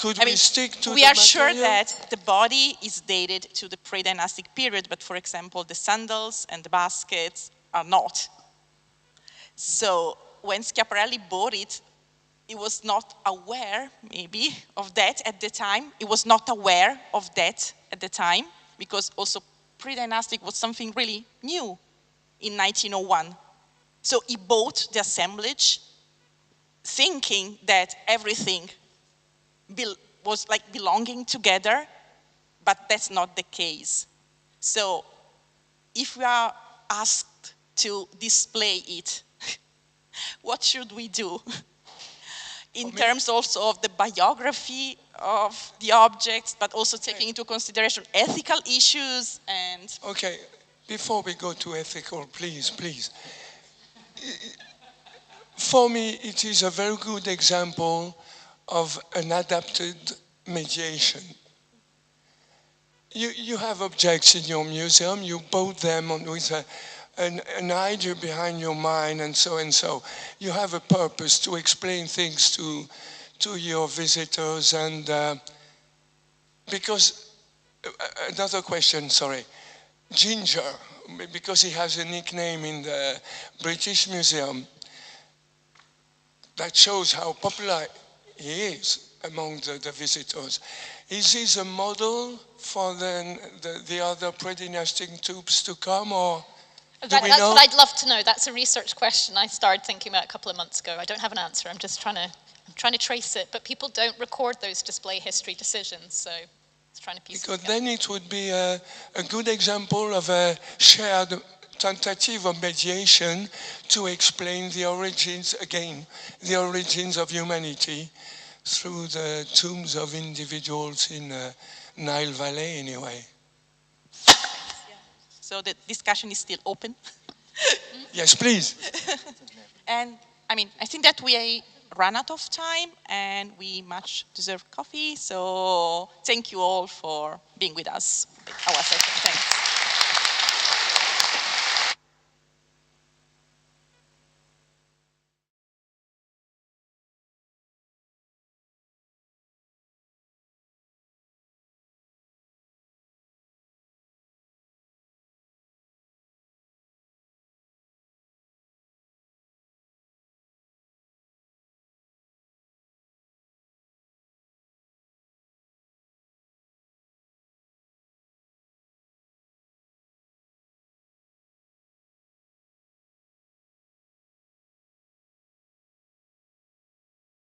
S12: we stick to
S3: we are sure that the body is dated to the pre-dynastic period, but for example, the sandals and the baskets are not. So when Schiaparelli bought it, he was not aware, maybe, of that at the time. He was not aware of that at the time, because also pre-dynastic was something really new in 1901. So he bought the assemblage thinking that everything was like belonging together, but that's not the case. So if we are asked to display it, what should we do? In terms also of the biography of the objects, but also taking into consideration ethical issues and...
S12: Okay, before we go to ethical, please. For me, it is a very good example of an adapted mediation. You have objects in your museum, you bought them with an idea behind your mind, and so. You have a purpose to explain things to your visitors, and because, another question, sorry. Ginger, because he has a nickname in the British Museum, that shows how popular he is among the visitors. Is this a model for the other predynastic tubes to come, or
S2: that's what I'd love to know. That's a research question I started thinking about a couple of months ago. I don't have an answer. I'm just trying to trace it. But people don't record those display history decisions, so it's trying to piece it together.
S12: Because then it would be a good example of a shared tentative of mediation to explain the origins, again, the origins of humanity through the tombs of individuals in Nile Valley anyway.
S3: So the discussion is still open.
S12: Yes, please.
S3: And I mean, I think that we run out of time and we much deserve coffee. So thank you all for being with us. Our session. Thanks.